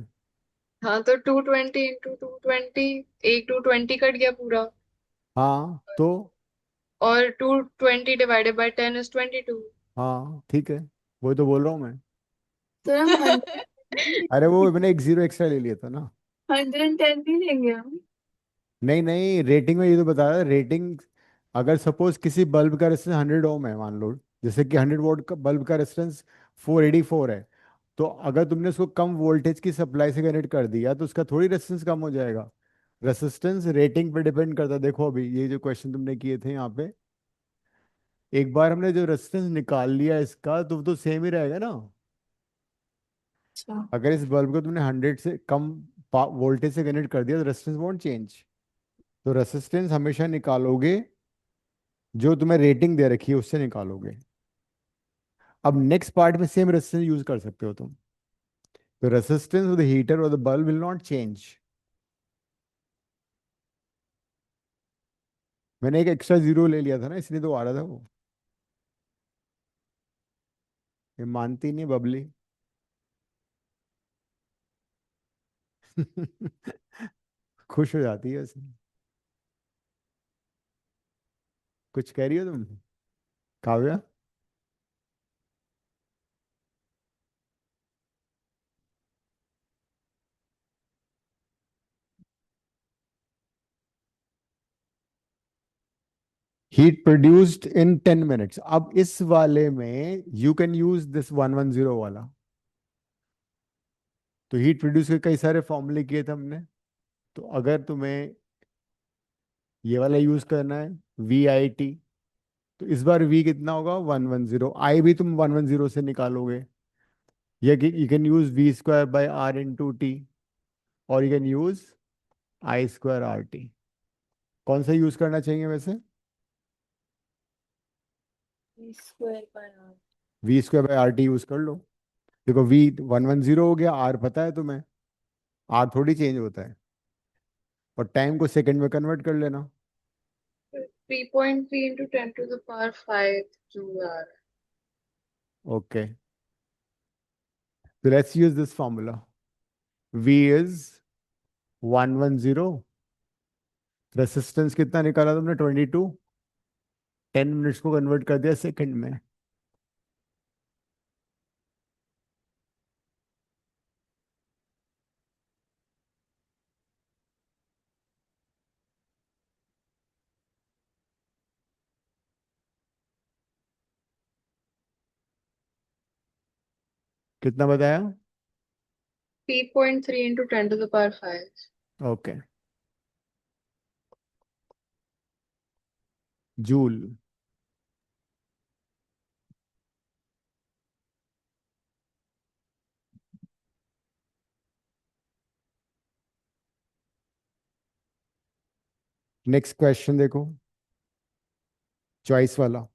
हाँ तो 220 इंटू 220। एक 220 कट गया पूरा। हाँ तो, और 220 डिवाइडेड बाय 10 इज 22। हाँ ठीक है, वही तो बोल रहा हूँ मैं। तो हम 110 अरे वो मैंने 1 जीरो एक्स्ट्रा ले लिया था ना। 110 नहीं लेंगे हम? नहीं नहीं, रेटिंग में ये तो बता रहा रेटिंग। अगर सपोज किसी बल्ब का रेजिस्टेंस 100 ओम है, मान लो, जैसे कि 100 वोल्ट का बल्ब का रेजिस्टेंस 484 है, तो अगर तुमने उसको कम वोल्टेज की सप्लाई से कनेक्ट कर दिया तो उसका थोड़ी रेजिस्टेंस कम हो जाएगा। रेजिस्टेंस रेटिंग पे डिपेंड करता है। देखो अभी ये जो क्वेश्चन तुमने किए थे यहाँ पे, एक बार हमने जो रेजिस्टेंस निकाल लिया इसका, तो सेम ही रहेगा ना। अच्छा। अगर इस बल्ब को तुमने 100 से कम वोल्टेज से कनेक्ट कर दिया तो रेजिस्टेंस वॉन्ट चेंज। तो रेजिस्टेंस हमेशा निकालोगे जो तुम्हें रेटिंग दे रखी है उससे निकालोगे। अब नेक्स्ट पार्ट में सेम रेजिस्टेंस यूज कर सकते हो तुम। तो रेजिस्टेंस ऑफ द हीटर और the bulb will not change. मैंने एक एक्स्ट्रा जीरो ले लिया था ना, इसलिए तो आ रहा था वो। ये मानती नहीं बबली। खुश हो जाती है उसमें। कुछ कह रही हो तुम, Kavya? Heat produced in 10 minutes. अब इस वाले में यू कैन यूज दिस 110 वाला। तो हीट प्रोड्यूस के कई सारे फॉर्मूले किए थे हमने। तो अगर तुम्हें ये वाला यूज करना है, VIT, तो इस बार V कितना होगा? 110। I भी तुम 110 से निकालोगे। या you can use V²/R × T, और यू कैन यूज I²RT। कौन सा यूज करना चाहिए वैसे? Square by are. V²/RT use कर लो। देखो V 110 हो गया, R पता है तुम्हें, R थोड़ी चेंज होता है। और टाइम को सेकंड में कन्वर्ट कर लेना। 3.3 into 10 to the power 5 joule hour। Okay, so let's use this formula. V is 110। Resistance कितना निकाला तुमने? 22। 10 मिनट्स को कन्वर्ट कर दिया सेकंड में। कितना बताया? 3.3 into 10 to the power 5। Okay, joule. Next question देखो, चॉइस वाला।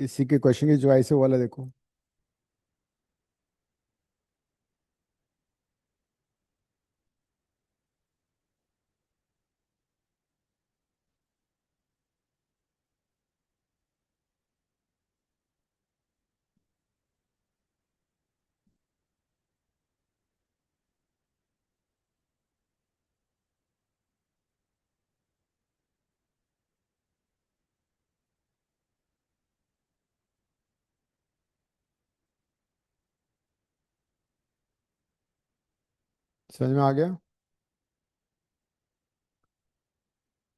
इसी के क्वेश्चन की चॉइस है वाला देखो। समझ में आ गया?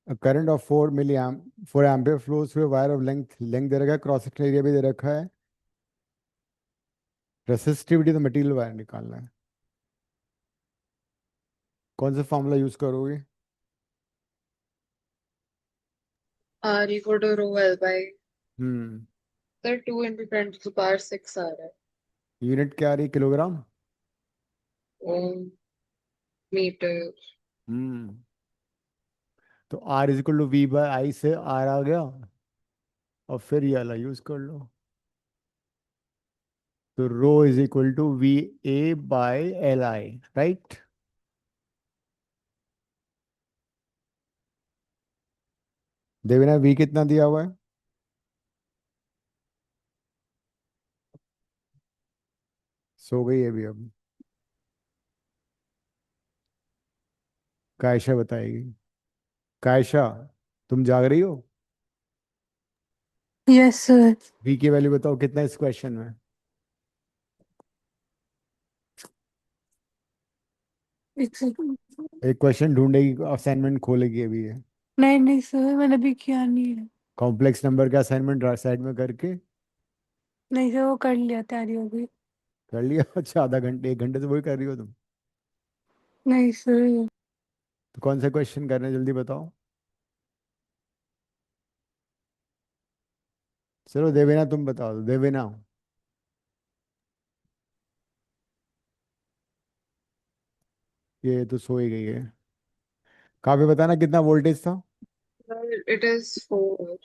A current of 4 ampere flows through a wire of length दे रखा है, क्रॉस सेक्शनल एरिया भी दे रखा है, रेसिस्टिविटी तो मटेरियल वायर निकालना है। कौन सा फॉर्मूला यूज करोगे? R equal to rho L by hmm sir 2 into 10 to the power 6 आ रहा है। यूनिट क्या आ रही है? किलोग्राम। ओम मीटर। हम्म तो R is equal to V by I से R आ गया, और फिर ये वाला यूज कर लो। तो rho is equal to VA by LI, right? Devna V कितना दिया हुआ है? सो गई है भी अब। कायशा बताएगी। कायशा, तुम जाग रही हो? Yes sir. V की वैल्यू बताओ कितना है इस क्वेश्चन में? एक सेकंड। एक क्वेश्चन ढूंढेगी, असाइनमेंट खोलेगी अभी ये। नहीं नहीं सर, मैंने अभी किया नहीं है। कॉम्प्लेक्स नंबर का असाइनमेंट साइड में करके नहीं सर, वो कर लिया, तैयारी हो गई। कर लिया? अच्छा, आधा घंटे 1 घंटे से वही कर रही हो तुम? नहीं सर। तो कौन सा क्वेश्चन करना है जल्दी बताओ। चलो देवेना तुम बताओ, देवेना। ये तो सो ही गई है। कहाँ पे बताना कितना वोल्टेज था? It is 4.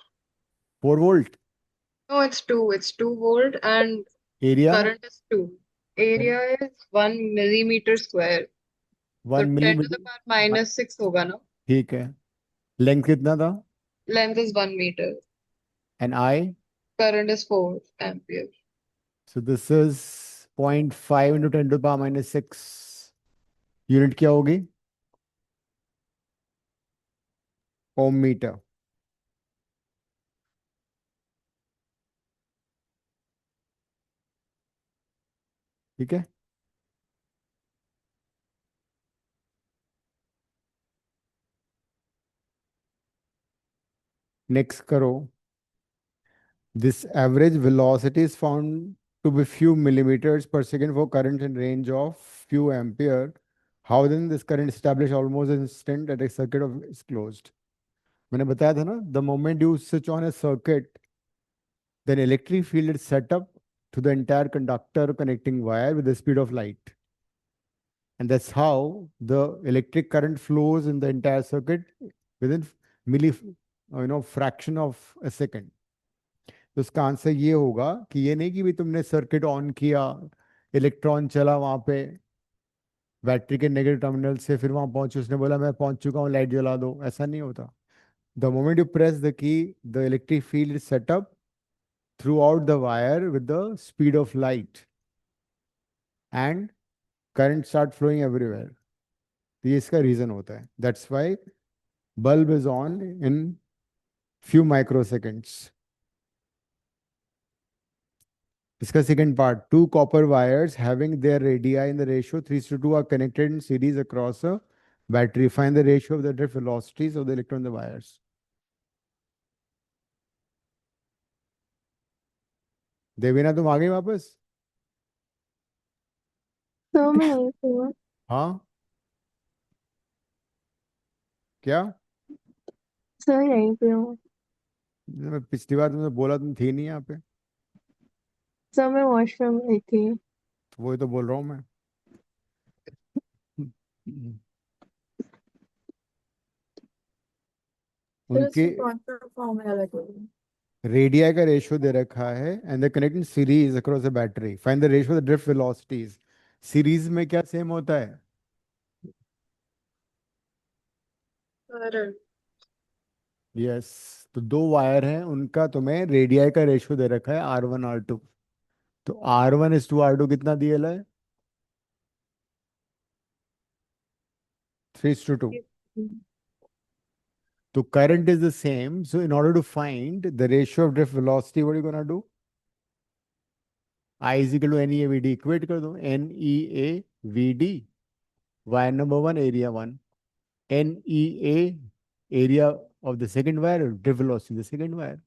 4 volt. No, it's 2 volt and area current is 2. Area is 1 millimeter square. तो 1 10 to the millimetre. power minus 6 होगा ना? ठीक है। लेंथ कितना था? Length is 1 meter. And I? Current is 4 ampere. So this is 0.5 into 10 to the power -6। Unit क्या होगी? ओम metre. ठीक है। नेक्स्ट करो। This average velocity is found to be few millimeters per second for current in range of few ampere. How then this current established almost instant that a circuit of is closed? मैंने बताया था ना, the moment you switch on a circuit, then electric field is set up to the entire conductor connecting wire with the speed of light. And that's how the electric current flows in the entire circuit within fraction of a second. तो उसका answer ये होगा कि ये नहीं कि भी तुमने सर्किट ऑन किया, इलेक्ट्रॉन चला वहां पे बैटरी के नेगेटिव टर्मिनल से, फिर वहां पहुंचे, उसने बोला मैं पहुंच चुका हूँ लाइट जला दो, ऐसा नहीं होता। The moment you press the key, the electric field is set up throughout the wire with the speed of light and current start flowing everywhere. तो ये इसका रीजन होता है, that's why bulb is on in few micro seconds. इसका second part, two copper wires having their radii in the ratio 3:2 are connected in series across a battery, find the ratio of the different velocities of the electron in the wires. Devina तुम आ गई वापस? तो मैं यहीं पे हूँ। हाँ, क्या? सर यहीं पे हूँ। मैं पिछली बार तुमने बोला तुम थी नहीं यहाँ पे। सर मैं वॉशरूम में गई थी। तो वही तो बोल रहा हूँ मैं। फिर उनके उसमें कौन सा फॉर्मूला लगेगा? रेडिया का रेशियो दे रखा है and the connecting series across the battery, find the ratio of the drift velocities. Series में क्या सेम होता है? Current. यस। तो दो वायर हैं, उनका तुम्हें रेडिया का रेशियो दे रखा है R1 R2। तो R1:R2 कितना दिया है? 3:2। So current is the same. So in order to find the ratio of drift velocity, what are you gonna do? I is equal to NEA VD. Equate कर दो NEA VD. Wire number one, area one. NEA area of the second wire, drift velocity the second wire.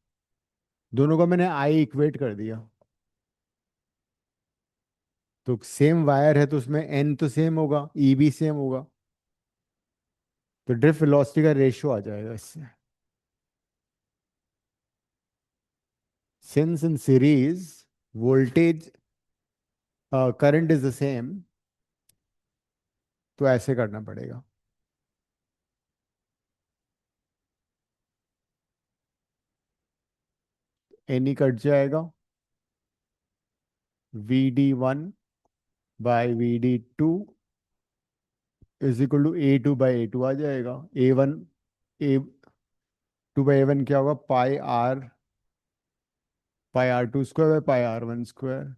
दोनों का मैंने I equate कर दिया। तो same wire है तो उसमें N तो सेम होगा, E भी सेम होगा, तो ड्रिफ्ट वेलोसिटी का रेशियो आ जाएगा इससे। Since in series voltage current is the same, तो ऐसे करना पड़ेगा। एनी कट जाएगा, VD1/VD2 is equal to A2/A2 आ जाएगा। A2/A1 क्या होगा? पाई R2² पाई R1²।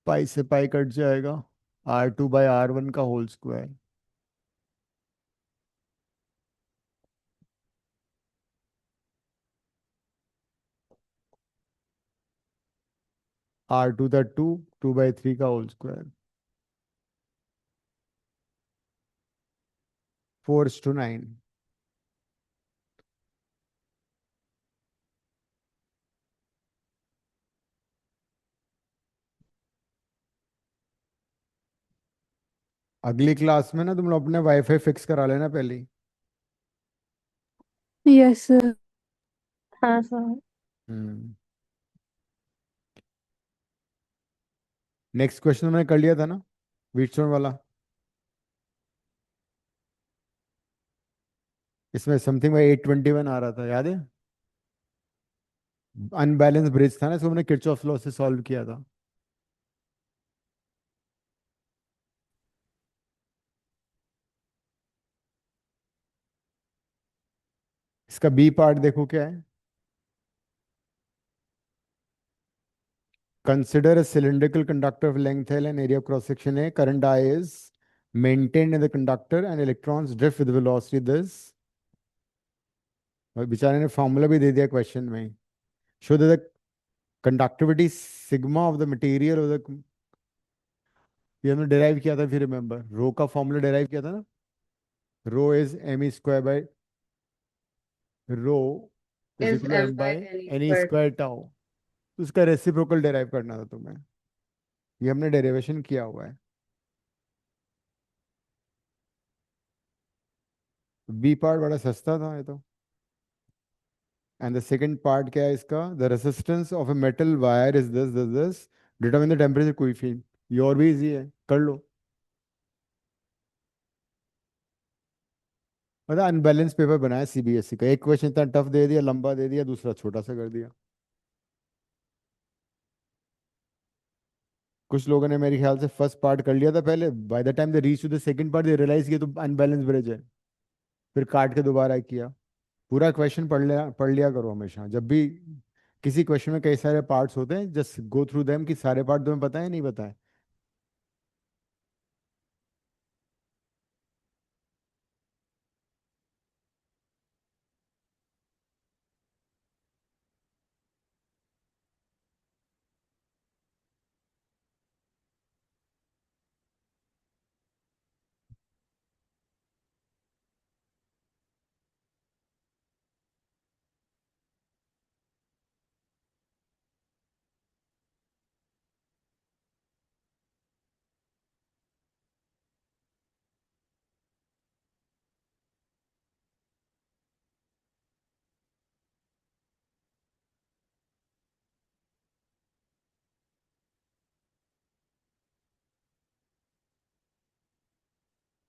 पाई से पाई कट जाएगा, R2/R1 का होल स्क्वायर। R2 था 2, 2/3 का होल स्क्वायर। 4:9। अगली क्लास में ना तुम लोग अपने वाईफाई फिक्स करा लेना पहले ही। Yes sir. हाँ सर। हम्म। नेक्स्ट क्वेश्चन मैंने कर लिया था ना, व्हीटस्टोन वाला। इसमें समथिंग बाई 821 आ रहा था, याद है? अनबैलेंस ब्रिज था ना, इसको हमने किरचॉफ लॉ से सॉल्व किया था। इसका बी पार्ट देखो क्या है। Consider a cylindrical conductor of length L and area of cross section A. Current I is maintained in the conductor and electrons drift with velocity this। और बेचारे ने फॉर्मूला भी दे दिया क्वेश्चन में। Show the conductivity sigma of the material of the, ये हमने derive किया था, फिर रिमेंबर रो का फॉर्मूला डिराइव किया था ना। Rho is m² rho is Is equal to M m by by L n squared. Square tau. तो उसका रेसिप्रोकल डिराइव करना था तुम्हें, ये हमने डेरिवेशन किया हुआ है। बी पार्ट बड़ा सस्ता था ये तो। एंड द सेकंड पार्ट क्या है इसका? The resistance of a metal wire is this determine the temperature coefficient. ये और भी इजी है, कर लो। मतलब अनबैलेंस पेपर बनाया सीबीएसई का, एक क्वेश्चन इतना टफ दे दिया, लंबा दे दिया, दूसरा छोटा सा कर दिया। कुछ लोगों ने मेरे ख्याल से फर्स्ट पार्ट कर लिया था पहले, by the time they reach to the second part they realise किया तो अनबैलेंस ब्रिज है, फिर काट के दोबारा किया। पूरा क्वेश्चन पढ़ लिया करो हमेशा, जब भी किसी क्वेश्चन में कई सारे पार्ट्स होते हैं जस्ट गो थ्रू देम कि सारे पार्ट तुम्हें पता है नहीं पता है।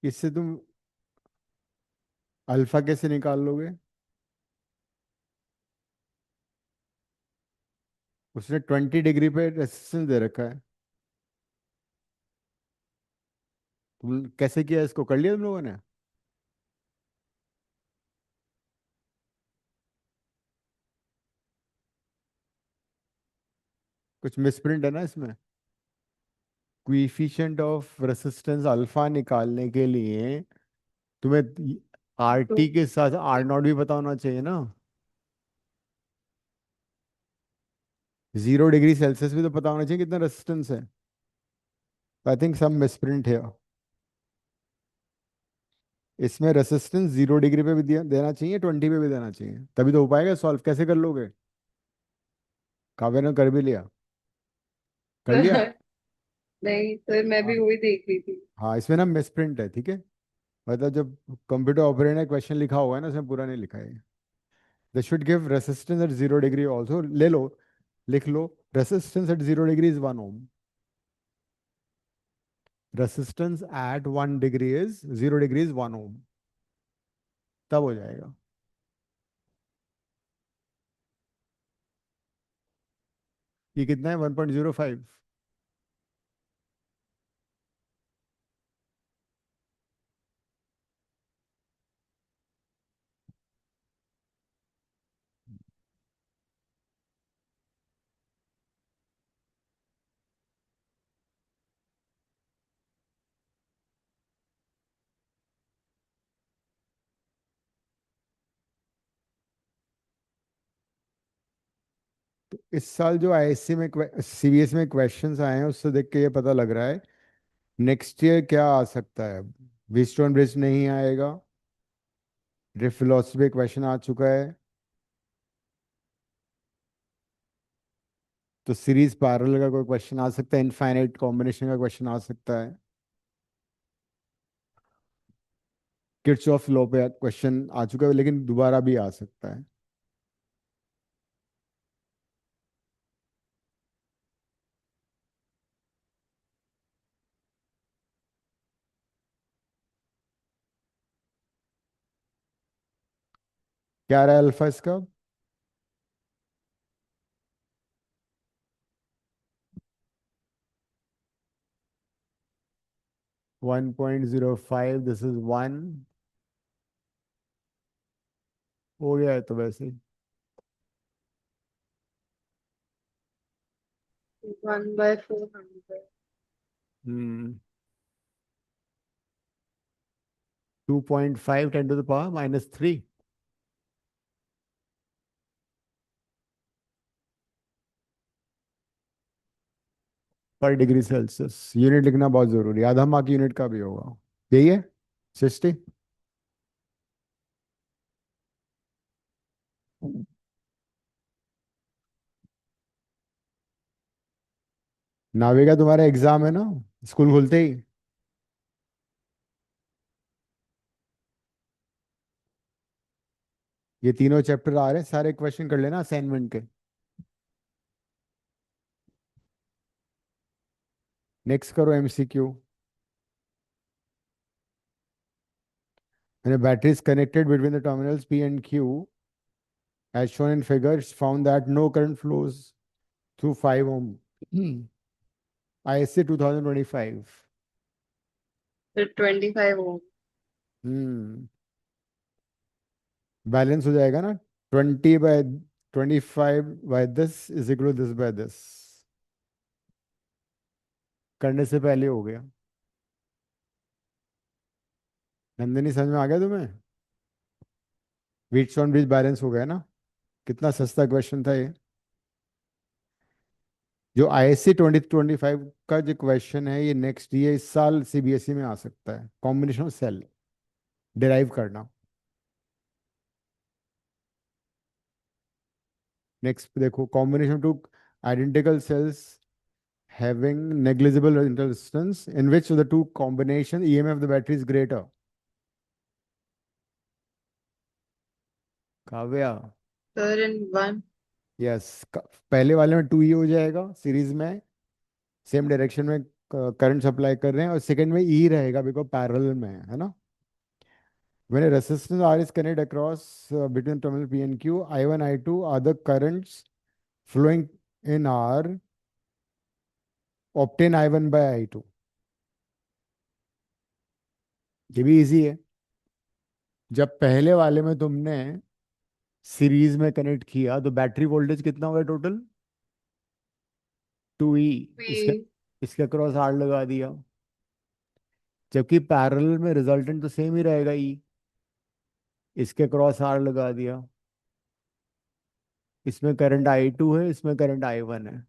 इससे तुम अल्फा कैसे निकाल लोगे? उसने 20 डिग्री पे रेसिस्टेंस दे रखा है। तुम कैसे किया इसको, कर लिया तुम लोगों ने? कुछ मिसप्रिंट है ना इसमें। कोएफिशिएंट ऑफ रेसिस्टेंस अल्फा निकालने के लिए तुम्हें आर तो टी के साथ आर नॉट भी पता होना चाहिए ना। 0 डिग्री सेल्सियस भी तो पता होना चाहिए कितना रेसिस्टेंस है। आई थिंक सम मिसप्रिंट है। इसमें रेसिस्टेंस 0 डिग्री पे भी देना चाहिए, 20 पे भी देना चाहिए, तभी तो हो पाएगा सॉल्व। कैसे कर लोगे? काव्य ने कर भी लिया। कर लिया। नहीं सर, मैं हाँ। भी वही देख रही थी। हाँ, इसमें ना मिसप्रिंट है, ठीक है। मतलब जब कंप्यूटर ऑपरेटर ने क्वेश्चन लिखा हुआ है ना, उसमें पूरा नहीं लिखा है। They should give resistance at 0 degree also, ले लो, लिख लो। Resistance at 0 degree is 1 ohm. Resistance at 1 degree is 0 degree is 1 ohm. तब हो जाएगा। ये कितना है? 1.05। इस साल जो आईएससी में सीबीएस में क्वेश्चंस आए हैं उससे देख के ये पता लग रहा है नेक्स्ट ईयर क्या आ सकता है। व्हीटस्टोन ब्रिज नहीं आएगा। ड्रिफ्ट फिलोसफी क्वेश्चन आ चुका है। तो सीरीज पैरेलल का कोई क्वेश्चन आ सकता है, इनफाइनाइट कॉम्बिनेशन का क्वेश्चन आ सकता है, किर्चॉफ लॉ पे क्वेश्चन आ चुका है, लेकिन दोबारा भी आ सकता है। क्या रहा है अल्फा इसका? 1.05, दिस इज 1। हो गया है तो वैसे ही। 1/400। हम्म 2.5 10⁻³ पर डिग्री सेल्सियस। यूनिट लिखना बहुत जरूरी है, आधा मार्क यूनिट का भी होगा। यही है सृष्टि। नावेगा तुम्हारा एग्जाम है ना स्कूल खुलते ही? ये तीनों चैप्टर आ रहे हैं, सारे क्वेश्चन कर लेना असाइनमेंट के। नेक्स्ट करो MCQ. When a battery is connected between the terminals P and Q, as shown in figure, it's found that no current flows through 5 ohm. ISA 2025. फिर 25 Ω। हम्म बैलेंस हो जाएगा ना। 20/25 is equal to this by this. करने से पहले हो गया। नंदिनी समझ में आ गया तुम्हें? व्हीटस्टोन ब्रिज बैलेंस हो गया ना। कितना सस्ता क्वेश्चन था ये। जो आईएससी 2025 का जो क्वेश्चन है ये नेक्स्ट ये इस साल सीबीएसई में आ सकता है। कॉम्बिनेशन ऑफ सेल डिराइव करना। नेक्स्ट देखो, combination two identical sales having negligible resistance in which of the two combination EMF of the battery is greater. Kavya. Sir in 1। Yes, पहले वाले में 2E हो जाएगा सीरीज में, सेम डायरेक्शन में current supply कर रहे हैं, और सेकंड में E रहेगा बिकॉज पैरेलल में है ना। When a resistance R is connected across between terminal P and Q, I1 I2 are the currents flowing in R obtain I1 by I2। ये भी इजी है। जब पहले वाले में तुमने सीरीज में कनेक्ट किया तो बैटरी वोल्टेज कितना होगा टोटल? 2E। इसके V इसके क्रॉस R लगा दिया, जबकि पैरेलल में रिजल्टेंट तो सेम ही रहेगा E। इसके क्रॉस R लगा दिया। इसमें करंट I2 है, इसमें करंट I1 है,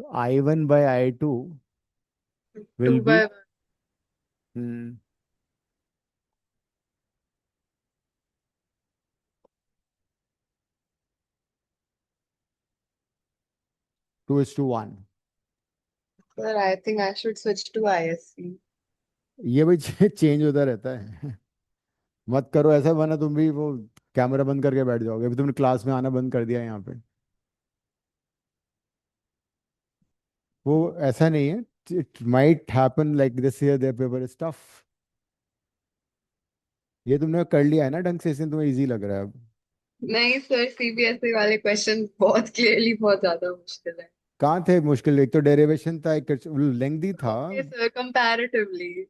तो I1 by I2 will 2 be by 1. 2:1। Sir, I think I should switch to ISC. ये भी चेंज होता रहता है। मत करो ऐसा, वरना तुम भी वो कैमरा बंद करके बैठ जाओगे। अभी तुमने क्लास में आना बंद कर दिया यहाँ पे। वो ऐसा नहीं है, it might happen like this year their paper is tough. ये तुमने कर लिया है ना ढंग से, इसलिए तुम्हें इजी लग रहा है अब। नहीं सर, सीबीएसई वाले क्वेश्चन बहुत क्लियरली बहुत ज्यादा मुश्किल है। कहाँ थे मुश्किल? एक तो डेरिवेशन था, एक लेंथी था। Okay sir, comparatively.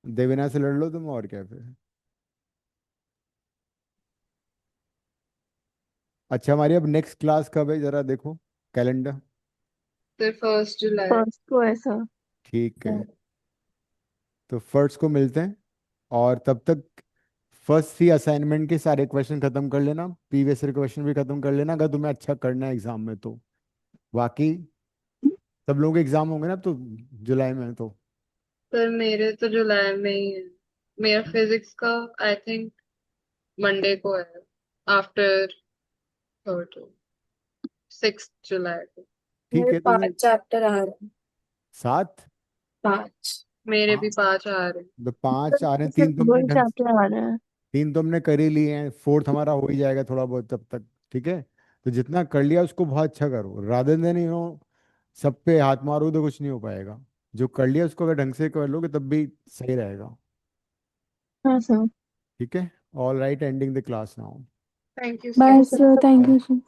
देवेना से लड़ लो तुम, और क्या फिर। अच्छा, हमारी अब नेक्स्ट क्लास कब है जरा देखो कैलेंडर। सर 1 जुलाई। फर्स्ट को ऐसा। ठीक है, तो फर्स्ट को मिलते हैं। और तब तक फर्स्ट 3 असाइनमेंट के सारे क्वेश्चन खत्म कर लेना, प्रीवियस ईयर क्वेश्चन भी खत्म कर लेना अगर तुम्हें अच्छा करना है एग्जाम में तो। बाकी सब लोगों के एग्जाम होंगे ना अब तो जुलाई में तो। सर मेरे तो जुलाई में ही है। मेरा फिजिक्स का आई थिंक मंडे को है, आफ्टर 6 जुलाई को। ठीक मेरे है, तो 5 चैप्टर आ रहे हैं। 7। 5। मेरे भी हाँ, 5 आ रहे हैं। तो 5 आ रहे हैं, सिर्फ 3 तुमने वही ढंग चैप्टर आ रहे हैं। 3 तुमने कर ही लिए हैं, फोर्थ हमारा हो ही जाएगा थोड़ा बहुत तब तक। ठीक है, तो जितना कर लिया उसको बहुत अच्छा करो, रादर देन सब पे हाथ मारो तो कुछ नहीं हो पाएगा। जो कर लिया उसको अगर ढंग से कर लोगे तब भी सही रहेगा। हाँ सर। ठीक है, all right, ending the class now. Thank you bye sir. Sir, thank you sir.